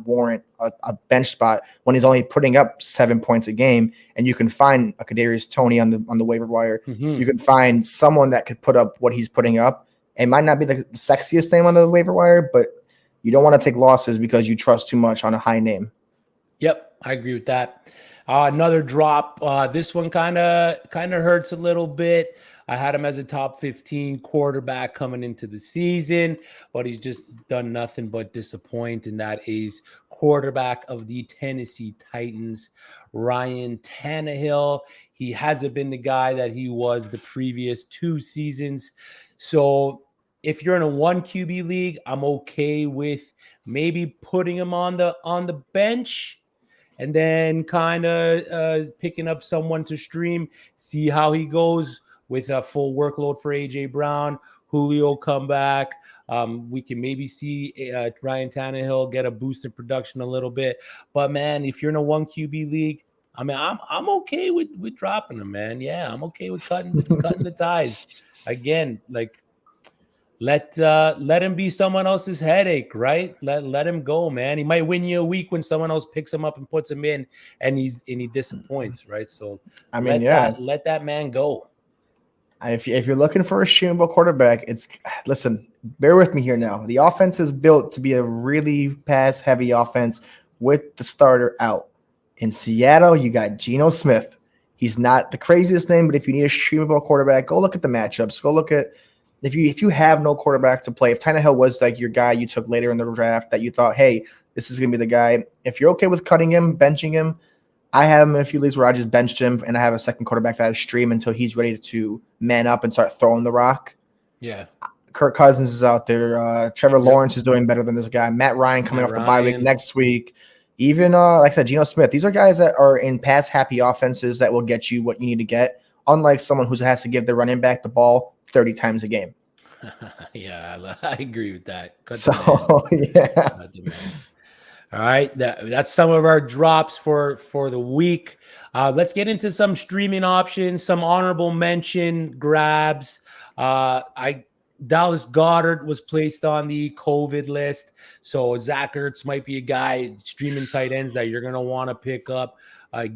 warrant a bench spot when he's only putting up 7 points a game. And you can find a Kadarius Toney on the waiver wire. Mm-hmm. You can find someone that could put up what he's putting up. It might not be the sexiest name on the waiver wire, but you don't want to take losses because you trust too much on a high name. Yep, I agree with that. Another drop. This one kind of hurts a little bit. I had him as a top 15 quarterback coming into the season, but he's just done nothing but disappoint, and that is quarterback of the Tennessee Titans, Ryan Tannehill. He hasn't been the guy that he was the previous 2 seasons. So if you're in a 1 QB league, I'm okay with maybe putting him on the bench and then kind of picking up someone to stream, see how he goes with a full workload for AJ Brown. Julio come back. We can maybe see Ryan Tannehill get a boost in production a little bit. But man, if you're in a 1 QB league, I mean, I'm okay with dropping him, man. Yeah, I'm okay with cutting the ties. Again, like, let him be someone else's headache, right? Let him go, man. He might win you a week when someone else picks him up and puts him in, and he disappoints, right? So I mean, let that man go. If you're looking for a streamable quarterback, listen, bear with me here now. The offense is built to be a really pass-heavy offense with the starter out. In Seattle, you got Geno Smith. He's not the craziest name, but if you need a streamable quarterback, go look at the matchups. Go look at if you have no quarterback to play. If Tannehill was like your guy you took later in the draft that you thought, hey, this is going to be the guy. If you're okay with cutting him, benching him, I have him in a few leagues where I just benched him, and I have a second quarterback that I stream until he's ready to man up and start throwing the rock. Yeah. Kirk Cousins is out there. Trevor Lawrence is doing better than this guy. Matt Ryan coming off the bye week next week. Even, like I said, Geno Smith. These are guys that are in pass-happy offenses that will get you what you need to get, unlike someone who has to give their running back the ball 30 times a game. Yeah, I agree with that. Yeah. All right, that's some of our drops for the week. Let's get into some streaming options, some honorable mention grabs. Dallas Goedert was placed on the COVID list, so Zach Ertz might be a guy streaming tight ends that you're going to want to pick up.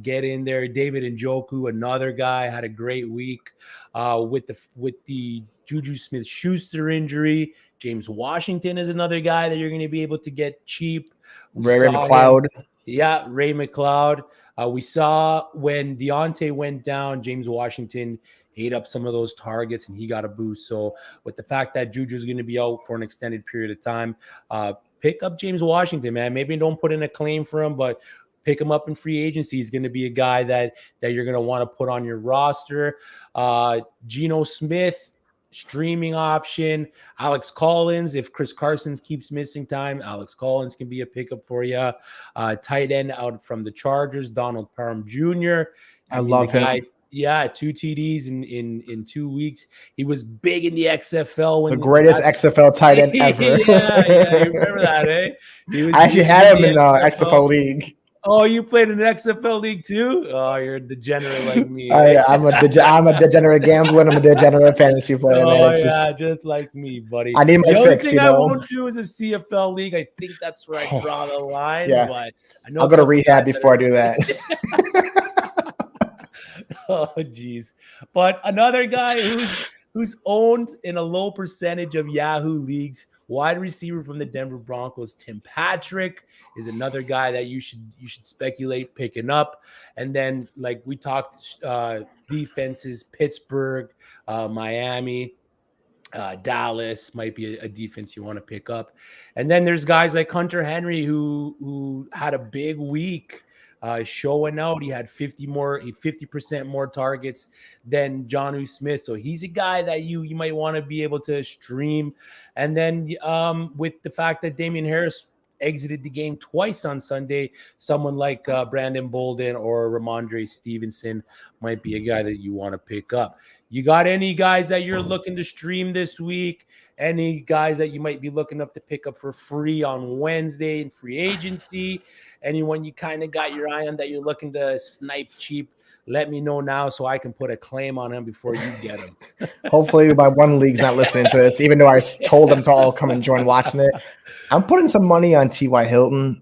Get in there. David Njoku, another guy, had a great week with the Juju Smith-Schuster injury. James Washington is another guy that you're going to be able to get cheap. Ray McLeod. Yeah, Ray McLeod. We saw when Deontay went down, James Washington ate up some of those targets and he got a boost. So with the fact that Juju is going to be out for an extended period of time, pick up James Washington, man. Maybe don't put in a claim for him, but pick him up in free agency. He's going to be a guy that you're going to want to put on your roster. Geno Smith, streaming option. Alex Collins, if Chris Carson keeps missing time, Alex Collins can be a pickup for you. Tight end out from the Chargers, Donald Parham Jr. I love him. Yeah, 2 TDs in 2 weeks. He was big in the XFL when the greatest XFL tight end ever. Yeah, you remember that, eh? I actually had him in XFL XFL league. Oh, you played in an XFL league too? Oh, you're a degenerate like me. I'm a degenerate gambler. I'm a degenerate fantasy player, man. It's just like me, buddy. I need my the only fix, thing I won't do is a CFL league. I think that's where I draw the line. Yeah. But I know I'll go to rehab before I do that. Oh, geez. But another guy who's owned in a low percentage of Yahoo leagues, wide receiver from the Denver Broncos, Tim Patrick, is another guy that you should speculate picking up. And then, like we talked, defenses, Pittsburgh, Miami, Dallas might be a defense you want to pick up. And then there's guys like Hunter Henry who had a big week. Showing out, he had 50% more targets than Geno Smith. So he's a guy that you might want to be able to stream. And then with the fact that Damian Harris exited the game twice on Sunday, someone like Brandon Bolden or Ramondre Stevenson might be a guy that you want to pick up. You got any guys that you're looking to stream this week? Any guys that you might be looking up to pick up for free on Wednesday in free agency? Anyone you kind of got your eye on that you're looking to snipe cheap? Let me know now so I can put a claim on him before you get him. Hopefully my one league's not listening to this, even though I told them to all come and join watching it. I'm putting some money on T.Y. Hilton.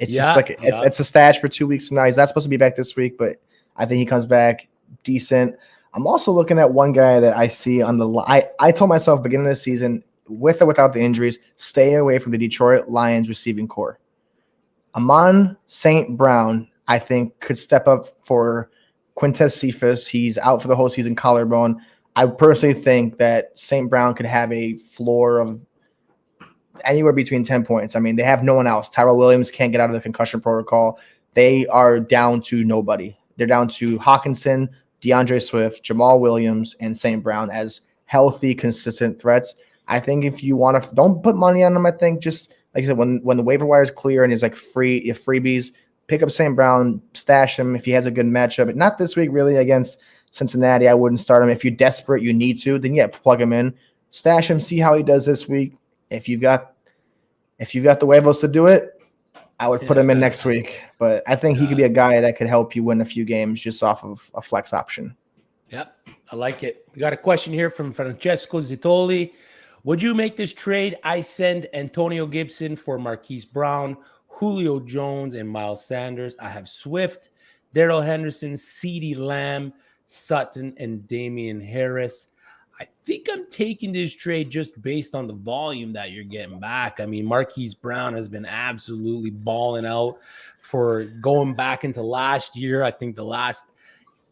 It's just like it's a stash for 2 weeks from now. He's not supposed to be back this week, but I think he comes back decent. I'm also looking at one guy that I see on the I told myself beginning of the season, with or without the injuries, stay away from the Detroit Lions receiving core. Amon St. Brown, I think, could step up for Quintez Cephas. He's out for the whole season, collarbone. I personally think that St. Brown could have a floor of anywhere between 10 points. I mean, they have no one else. Daryl Williams can't get out of the concussion protocol. They are down to nobody. They're down to Hawkinson, DeAndre Swift, Jamal Williams, and St. Brown as healthy, consistent threats. I think if you want to, don't put money on them. I think just like I said, when the waiver wire is clear and it's like freebies, pick up St. Brown, stash him if he has a good matchup. Not this week, really, against Cincinnati. I wouldn't start him. If you're desperate, you need to, then yeah, plug him in, stash him, see how he does this week. If you've got the huevos to do it, I would put him in next week. But I think he could be a guy that could help you win a few games just off of a flex option. Yep, I like it. We got a question here from Francesco Zitoli. Would you make this trade? I send Antonio Gibson for Marquis Brown, Julio Jones, and Miles Sanders. I have Swift, Daryl Henderson, CeeDee Lamb, Sutton, and Damian Harris. I think I'm taking this trade just based on the volume that you're getting back. I mean, Marquis Brown has been absolutely balling out for going back into last year. I think the last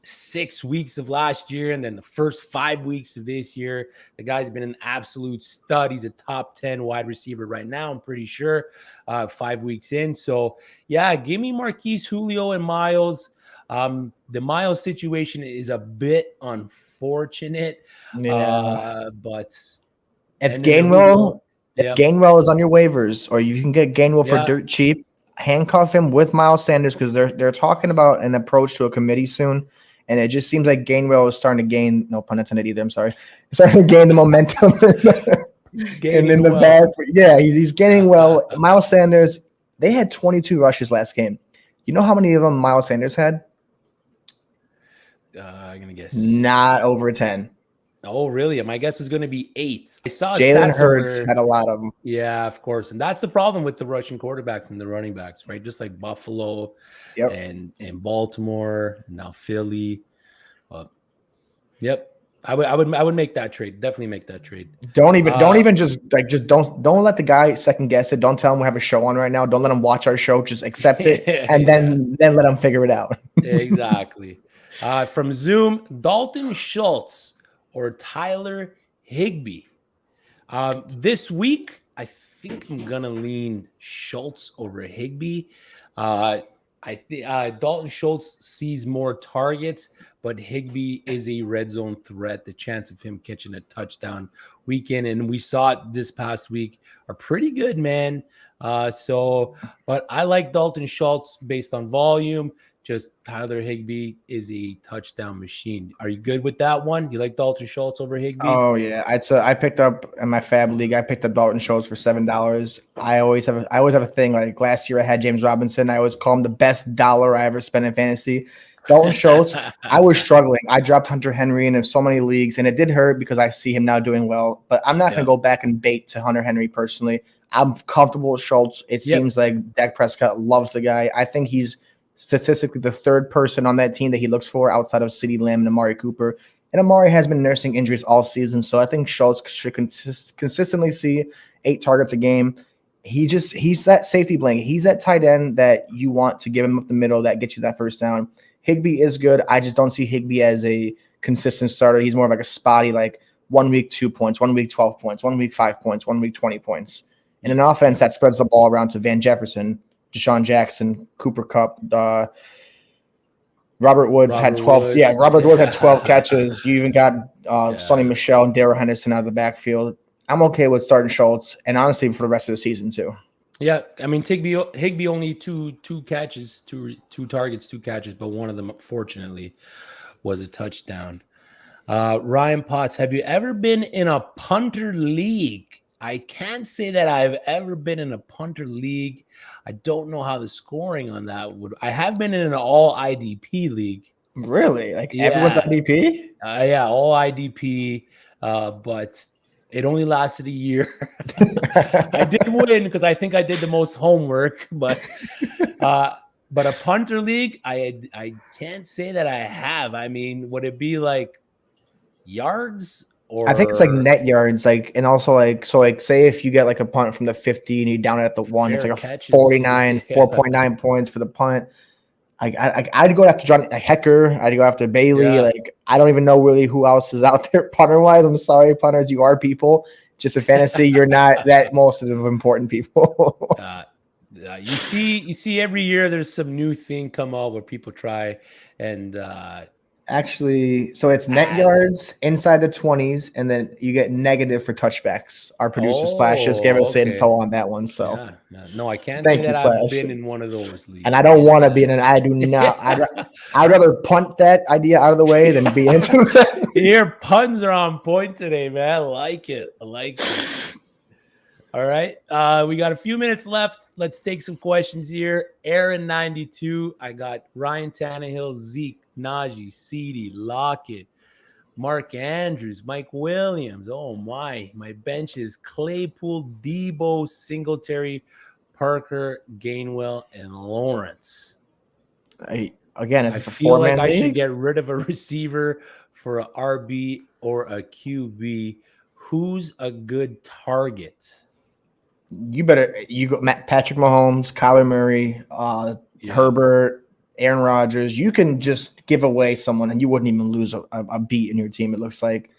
6 weeks of last year and then the first 5 weeks of this year, the guy's been an absolute stud. He's a top 10 wide receiver right now, I'm pretty sure, 5 weeks in. So, yeah, give me Marquis, Julio, and Miles. The Miles situation is a bit unfortunate, but if Gainwell is on your waivers, or you can get Gainwell for dirt cheap, handcuff him with Miles Sanders, because they're talking about an approach to a committee soon, and it just seems like Gainwell is starting to gain, no pun intended either, I'm sorry, starting to gain the momentum and in the back. Yeah, he's gaining well. Miles Sanders, they had 22 rushes last game. You know how many of them Miles Sanders had? I'm going to guess. Not over 10. Oh, really? My guess was going to be 8. I saw Jalen Hurts had a lot of them. Yeah, of course. And that's the problem with the rushing quarterbacks and the running backs, right? Just like Buffalo and Baltimore, now Philly. Yep. I would make that trade. Definitely make that trade. Don't let the guy second guess it. Don't tell him we have a show on right now. Don't let him watch our show. Just accept it and then let him figure it out. Exactly. From Zoom, Dalton Schultz or Tyler Higbee. This week, I think I'm gonna lean Schultz over Higbee. I think Dalton Schultz sees more targets, but Higbee is a red zone threat. The chance of him catching a touchdown weekend, and we saw it this past week, are pretty good, man. But I like Dalton Schultz based on volume. just Tyler Higbee is a touchdown machine. Are you good with that one? You like Dalton Schultz over Higbee? Oh yeah, I picked up in my Fab League. I picked up Dalton Schultz for $7. I always have a thing. Like last year, I had James Robinson. I always call him the best dollar I ever spent in fantasy. Dalton Schultz. I was struggling. I dropped Hunter Henry in so many leagues, and it did hurt because I see him now doing well. But I'm not going to go back and bait to Hunter Henry personally. I'm comfortable with Schultz. It seems like Dak Prescott loves the guy. I think he's statistically the third person on that team that he looks for outside of CeeDee Lamb and Amari Cooper. And Amari has been nursing injuries all season, so I think Schultz should consistently see 8 targets a game. He's that safety blanket. He's that tight end that you want to give him up the middle that gets you that first down. Higbee is good. I just don't see Higbee as a consistent starter. He's more of like a spotty, like 1 week 2 points, 1 week 12 points, 1 week 5 points, 1 week 20 points. In an offense that spreads the ball around to Van Jefferson, Deshaun Jackson, Cooper Kupp, Robert Woods had 12. Yeah, Robert Woods had 12 catches. You even got Sonny Michel and Darrell Henderson out of the backfield. I'm okay with starting Schultz, and honestly for the rest of the season too. Yeah, I mean Higbee only two catches, two targets, 2 catches, but one of them fortunately was a touchdown. Ryan Potts, have you ever been in a punter league? I can't say that I've ever been in a punter league. I don't know how the scoring on that would. I have been in an all IDP league. Really? Like everyone's IDP? Yeah, all IDP. But it only lasted a year. I did win because I think I did the most homework, but a punter league, I can't say that I have. I mean, would it be like yards? Or I think it's like net yards, like, and also like, so like, say if you get like a punt from the 50 and you down it at the 1, it's like a 49, 4.9 points for the punt. I'd go after John Hecker. I'd go after Bailey. Yeah. Like, I don't even know really who else is out there punter wise. I'm sorry, punters, you are people. Just in fantasy, you're not that most of important people. You see, every year there's some new thing come out where people try and. Actually, so it's net yards inside the 20s, and then you get negative for touchbacks. Our producer Splash just gave us info on that one. So no, I can't say that I've been in one of those leagues. And I don't want to be in an. I do not. I'd rather punt that idea out of the way than be into that. Your puns are on point today, man. I like it. All right. We got a few minutes left. Let's take some questions here. Aaron 92. I got Ryan Tannehill, Zeke, Najee, CeeDee, Lockett, Mark Andrews, Mike Williams. Oh my bench is Claypool, Debo, Singletary, Parker, Gainwell, and Lawrence. I feel like I should get rid of a receiver for a RB or a QB. Who's a good target? You go Patrick Mahomes, Kyler Murray, Herbert, Aaron Rodgers. You can just give away someone and you wouldn't even lose a beat in your team, it looks like.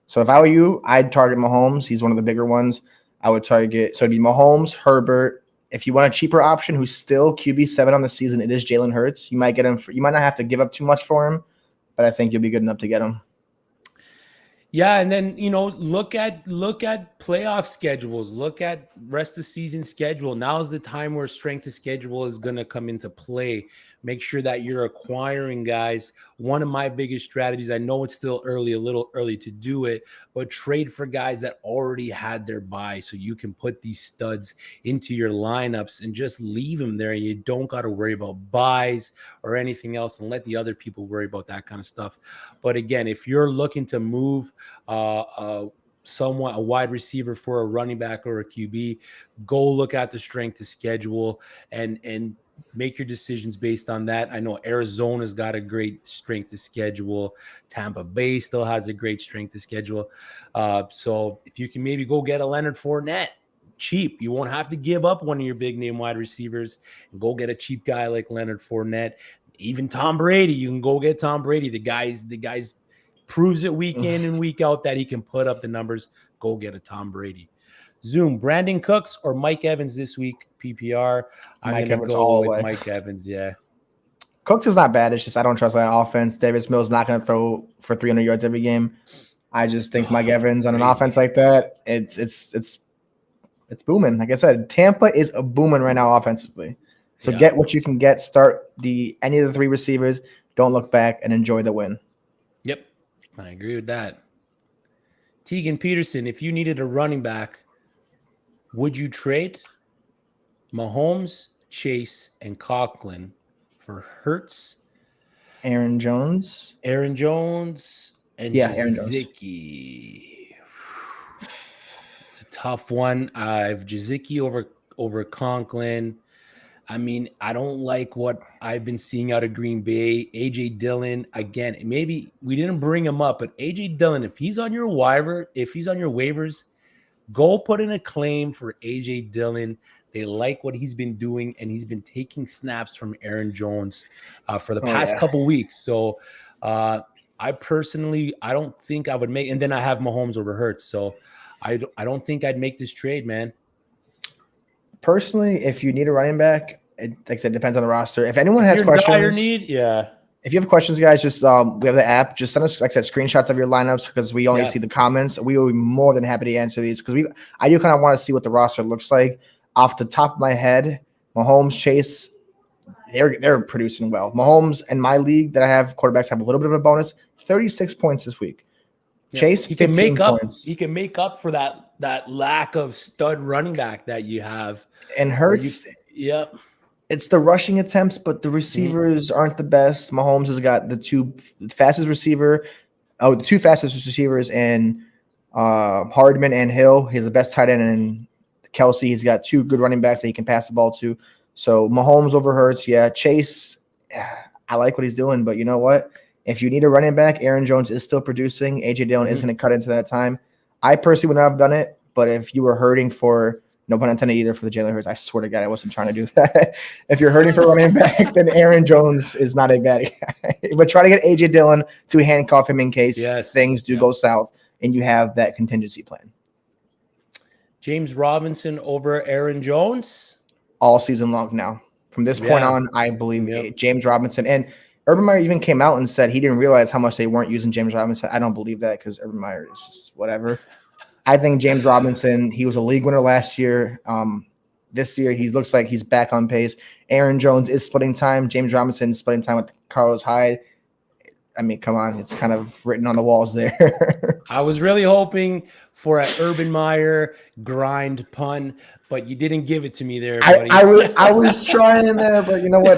So if I were you, I'd target Mahomes. He's one of the bigger ones. I would target. So it'd be Mahomes, Herbert. If you want a cheaper option who's still QB7 on the season, it is Jalen Hurts. You might get him. You might not have to give up too much for him, but I think you'll be good enough to get him. Yeah, and then look at playoff schedules. Look at rest of season schedule. Now's the time where strength of schedule is going to come into play. Make sure that you're acquiring guys. One of my biggest strategies, I know it's still a little early to do it, but trade for guys that already had their bye so you can put these studs into your lineups and just leave them there. And you don't got to worry about buys or anything else and let the other people worry about that kind of stuff. But again, if you're looking to move a wide receiver for a running back or a QB, go look at the strength of schedule and make your decisions based on that. I know Arizona's got a great strength of schedule. Tampa Bay still has a great strength of schedule. So if you can maybe go get a Leonard Fournette cheap, you won't have to give up one of your big name wide receivers and go get a cheap guy like Leonard Fournette. Even Tom Brady, you can go get Tom Brady. The guys proves it week in and week out that he can put up the numbers. Go get a Tom Brady. Zoom, Brandon Cooks or Mike Evans this week, PPR. I'm going to go with Mike Evans, yeah. Cooks is not bad. It's just I don't trust that offense. Davis Mills not going to throw for 300 yards every game. I just think Mike Evans on an offense like that, it's booming. Like I said, Tampa is booming right now offensively. So get what you can get. Start any of the 3 receivers. Don't look back and enjoy the win. Yep, I agree with that. Tegan Peterson, if you needed a running back, would you trade Mahomes, Chase, and Coughlin for Hurts, Aaron Jones, and Aaron Jones. Gesicki? It's a tough one. I've Gesicki over Conklin. I mean, I don't like what I've been seeing out of Green Bay. AJ Dillon, again, maybe we didn't bring him up, but AJ Dillon, if he's on your waivers, go put in a claim for AJ Dillon. They like what he's been doing, and he's been taking snaps from Aaron Jones for the past couple weeks. So I don't think I would make, and then I have Mahomes over Hurts. So I don't think I'd make this trade, man. Personally, if you need a running back, like I said, it depends on the roster. If anyone has questions, if you have questions, guys, just we have the app. Just send us, like I said, screenshots of your lineups because we only see the comments. We will be more than happy to answer these because I do kind of want to see what the roster looks like. Off the top of my head, Mahomes, Chase, they're producing well. Mahomes in my league that I have, quarterbacks have a little bit of a bonus. 36 points this week. Chase, he can make points. He can make up for that lack of stud running back that you have. And Hurts, it's the rushing attempts, but the receivers aren't the best. Mahomes has got the two fastest receivers, and Hardman and Hill. He's the best tight end in Kelsey. He's got 2 good running backs that he can pass the ball to. So Mahomes over Hurts, Chase, I like what he's doing, but you know what? If you need a running back, Aaron Jones is still producing. AJ Dillon is going to cut into that time. I personally would not have done it, but if you were hurting for, no pun intended either, for the Jalen Hurts, I swear to God, I wasn't trying to do that. If you're hurting for running back, then Aaron Jones is not a bad guy. But try to get AJ Dillon to handcuff him in case things do go south, and you have that contingency plan. James Robinson over Aaron Jones? All season long now. From this point on, I believe James Robinson. And Urban Meyer even came out and said he didn't realize how much they weren't using James Robinson. I don't believe that because Urban Meyer is just whatever. I think James Robinson, he was a league winner last year. This year, he looks like he's back on pace. Aaron Jones is splitting time. James Robinson is splitting time with Carlos Hyde. I mean, come on. It's kind of written on the walls there. I was really hoping for an Urban Meyer grind pun, but you didn't give it to me there, buddy. I was trying there, but you know what?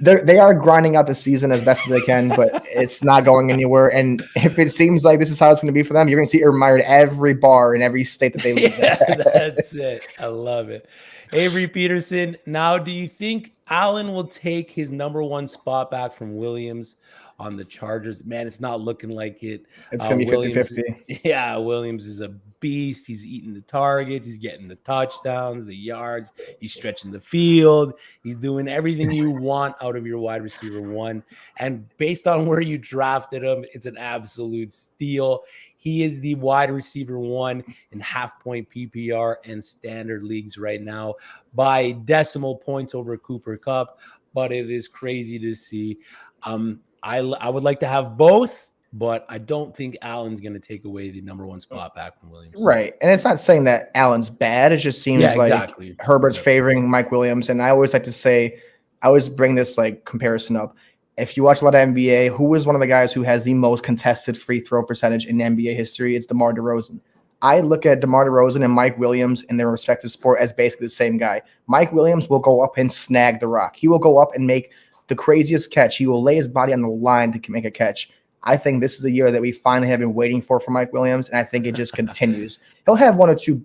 They are grinding out the season as best as they can, but it's not going anywhere. And if it seems like this is how it's going to be for them, you're going to see Urban Meyer at every bar in every state that they live in. That's it. I love it. Avery Peterson, now do you think Allen will take his number 1 spot back from Williams on the Chargers? Man, it's not looking like it. It's going to be 50-50. Yeah, Williams is a beast. He's eating the targets. He's getting the touchdowns, the yards. He's stretching the field. He's doing everything you want out of your wide receiver 1. And based on where you drafted him, it's an absolute steal. He is the wide receiver 1 in half-point PPR and standard leagues right now by decimal points over Cooper Kupp, but it is crazy to see. I would like to have both, but I don't think Allen's going to take away the number 1 spot back from Williams. Right. And it's not saying that Allen's bad. It just seems like Herbert's favoring Mike Williams. And I always like to say, I always bring this comparison up. If you watch a lot of NBA, who is one of the guys who has the most contested free throw percentage in NBA history? It's DeMar DeRozan. I look at DeMar DeRozan and Mike Williams in their respective sport as basically the same guy. Mike Williams will go up and snag the rock. He will go up and make the craziest catch. He will lay his body on the line to make a catch. I think this is the year that we finally have been waiting for Mike Williams, and I think it just continues. He'll have 1 or 2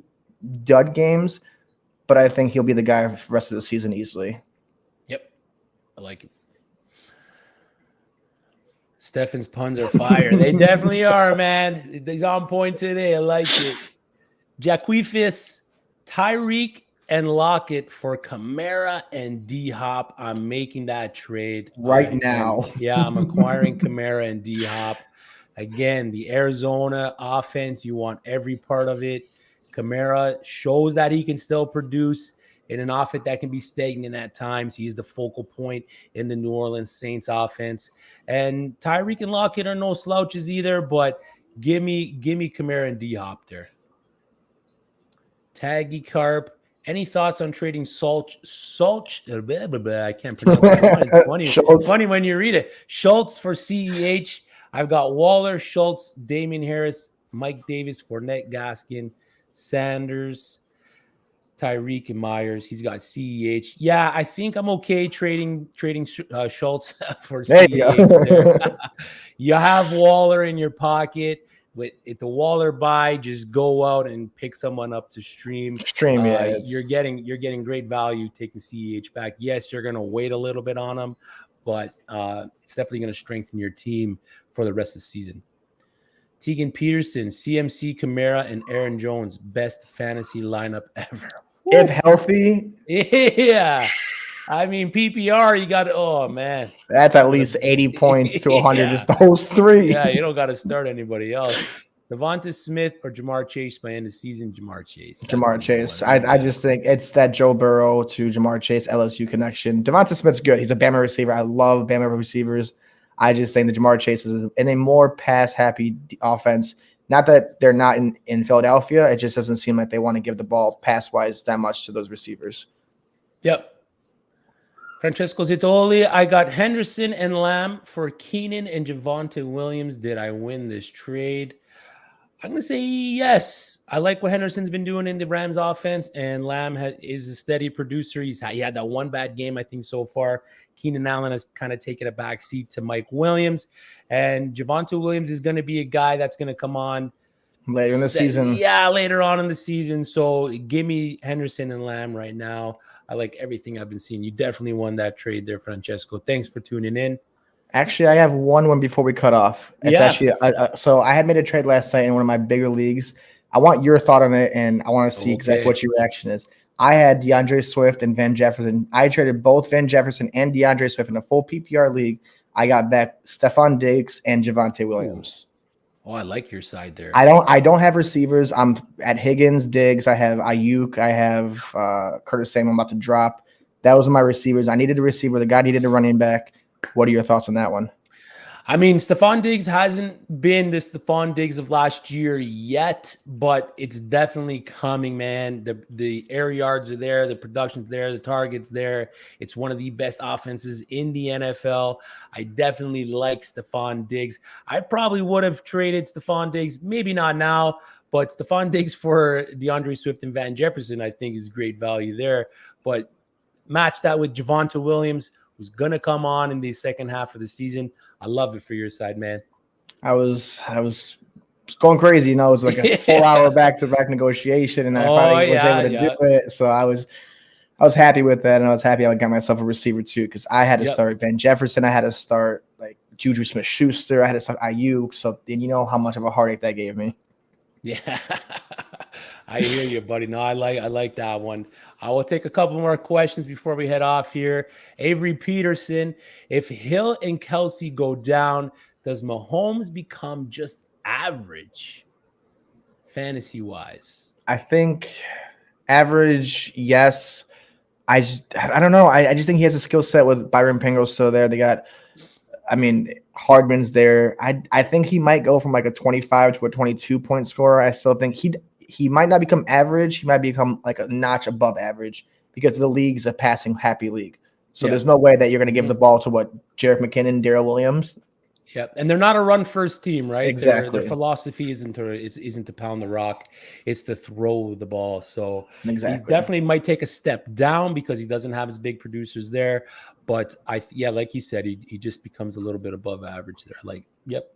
dud games, but I think he'll be the guy for the rest of the season easily. Yep. I like it. Stefan's puns are fire. They definitely are, man. He's on point today. I like it. Jaquifis, Tyreek, and Lockett for Kamara and D-Hop. I'm making that trade right now. I'm acquiring Kamara and D-Hop. Again, the Arizona offense, you want every part of it. Kamara shows that he can still produce in an offense that can be stagnant at times. He is the focal point in the New Orleans Saints offense. And Tyreek and Lockett are no slouches either, but give me Kamara and D-Hop there. Taggy Carp, Any thoughts on trading I can't pronounce that. It's funny when you read it. Schultz for CEH. I've got Waller, Schultz, Damian Harris, Mike Davis, Fournette, Gaskin, Sanders, Tyreek, and Myers. He's got CEH. Yeah, I think I'm okay trading Schultz for CEH there. You have Waller in your pocket. With the Waller buy, just go out and pick someone up to stream. Yeah, you're getting great value taking CEH back. Yes, you're going to wait a little bit on him, but it's definitely going to strengthen your team for the rest of the season. Tegan Peterson, CMC, Kamara, and Aaron Jones, best fantasy lineup ever. If healthy. Yeah. I mean, PPR, you got, oh, man. That's at least 80 points to 100, just those three. Yeah, you don't got to start anybody else. Devonta Smith or Jamar Chase by end of season? Jamar Chase. Jamar Chase. I just think it's that Joe Burrow to Jamar Chase LSU connection. Devonta Smith's good. He's a Bama receiver. I love Bama receivers. I just think that Jamar Chase is in a more pass-happy offense. Not that they're not in Philadelphia. It just doesn't seem like they want to give the ball pass-wise that much to those receivers. Yep. Francesco Zitoli, I got Henderson and Lamb for Keenan and Javonte Williams. Did I win this trade? I'm going to say yes. I like what Henderson's been doing in the Rams offense, and Lamb is a steady producer. He had that one bad game, I think, so far. Keenan Allen has kind of taken a back seat to Mike Williams, and Javonte Williams is going to be a guy that's going to come on later in the season. Yeah, later on in the season. So give me Henderson and Lamb right now. I like everything I've been seeing. You definitely won that trade there, Francesco. Thanks for tuning in. Actually, I have one before we cut off. It's actually so I had made a trade last night in one of my bigger leagues. I want your thought on it, and I want to see exactly what your reaction is. I had DeAndre Swift and Van Jefferson. I traded both Van Jefferson and DeAndre Swift in a full PPR league. I got back Stefan Diggs and Javonte Williams. Oh, I like your side there. I don't have receivers. I'm at Higgins, Diggs. I have Ayuk. I have Curtis Samuel. I'm about to drop. That was my receivers. I needed a receiver. The guy needed a running back. What are your thoughts on that one? I mean, Stefan Diggs hasn't been the Stefan Diggs of last year yet, but it's definitely coming, man. The air yards are there, the production's there, the target's there. It's one of the best offenses in the NFL. I definitely like Stefan Diggs. I probably would have traded Stefan Diggs, maybe not now, but Stefan Diggs for DeAndre Swift and Van Jefferson, I think is great value there. But match that with Javonte Williams, who's going to come on in the second half of the season. I love it for your side, man. I was going crazy. You know, it was like a 4-hour back-to-back negotiation, and I finally was able to do it. So I was happy with that, and I was happy I got myself a receiver too, because I had to start Van Jefferson. I had to start like Juju Smith-Schuster. I had to start Ayuk. So then you know how much of a heartache that gave me. Yeah, I hear you, buddy. No, I like that one. I will take a couple more questions before we head off here. Avery Peterson, if Hill and Kelsey go down, does Mahomes become just average fantasy-wise? I think average, yes. I don't know. I just think he has a skill set with Byron Pringle still there. They got, Hardman's there. I think he might go from like a 25 to a 22-point scorer. I still think he might not become average. He might become like a notch above average because the league's a passing happy league. So there's no way that you're going to give the ball to Jerick McKinnon, Daryl Williams. Yep, and they're not a run-first team, right? Exactly. Their philosophy isn't to pound the rock; it's to throw the ball. So he definitely might take a step down because he doesn't have his big producers there. But like you said, he just becomes a little bit above average there. Like, yep.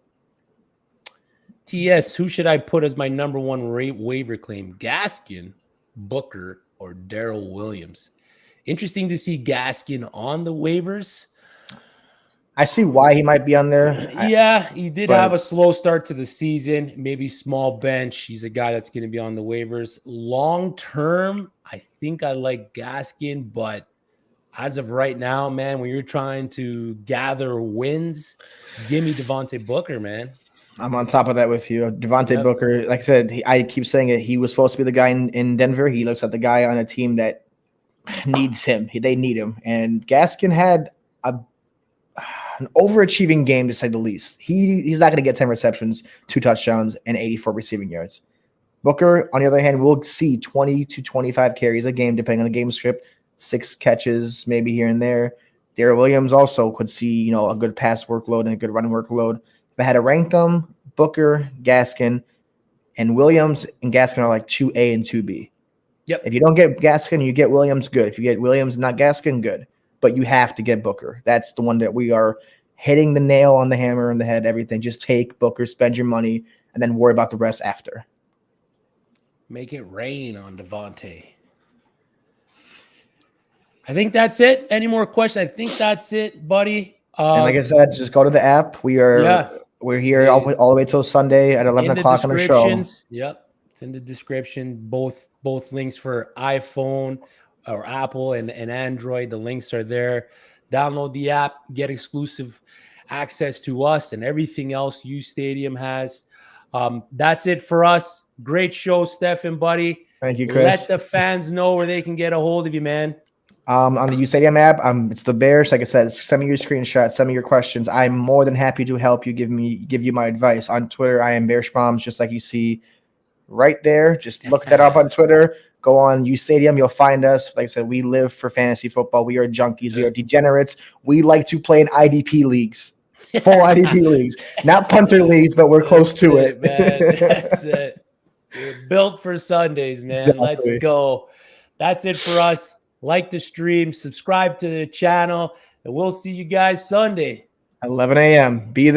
TS, who should I put as my number one waiver claim? Gaskin, Booker, or Daryl Williams? Interesting to see Gaskin on the waivers. I see why he might be on there. He did have a slow start to the season, maybe small bench. He's a guy that's going to be on the waivers. Long term, I think I like Gaskin, but as of right now, man, when you're trying to gather wins, give me Devonte Booker, man. I'm on top of that with you. Devonte Booker, like I said, I keep saying it. He was supposed to be the guy in Denver. He looks like the guy on a team that needs him. They need him. And Gaskin had an overachieving game, to say the least. He's not going to get 10 receptions, 2 touchdowns, and 84 receiving yards. Booker, on the other hand, will see 20 to 25 carries a game, depending on the game script, 6 catches maybe here and there. Daryl Williams also could see, a good pass workload and a good run workload. If I had to rank them, Booker, Gaskin, and Williams and Gaskin are like 2A and 2B. Yep. If you don't get Gaskin, you get Williams, good. If you get Williams, not Gaskin, good. But you have to get Booker. That's the one that we are hitting the nail on the hammer on the head, everything. Just take Booker, spend your money, and then worry about the rest after. Make it rain on Devonte. I think that's it. Any more questions? I think that's it, buddy. And like I said, just go to the app. We're here all the way till Sunday at 11 o'clock on the show. Yep, it's in the description. Both links for iPhone or Apple and Android. The links are there. Download the app, get exclusive access to us and everything else uSTADIUM has. That's it for us. Great show, Stefan, buddy. Thank you, Chris. Let the fans know where they can get a hold of you, man. On the uSTADIUM app, it's the Bears. Like I said, send me your screenshots, send me your questions. I'm more than happy to help you, give you my advice. On Twitter, I am Bearschmoms, just like you see right there. Just look that up on Twitter. Go on uSTADIUM. You'll find us. Like I said, we live for fantasy football. We are junkies. We are degenerates. We like to play in IDP leagues, full IDP leagues, not punter leagues, but we're close to it. Man. That's it. We're built for Sundays, man. Exactly. Let's go. That's it for us. Like the stream, subscribe to the channel, and we'll see you guys Sunday. 11 a.m. Be there.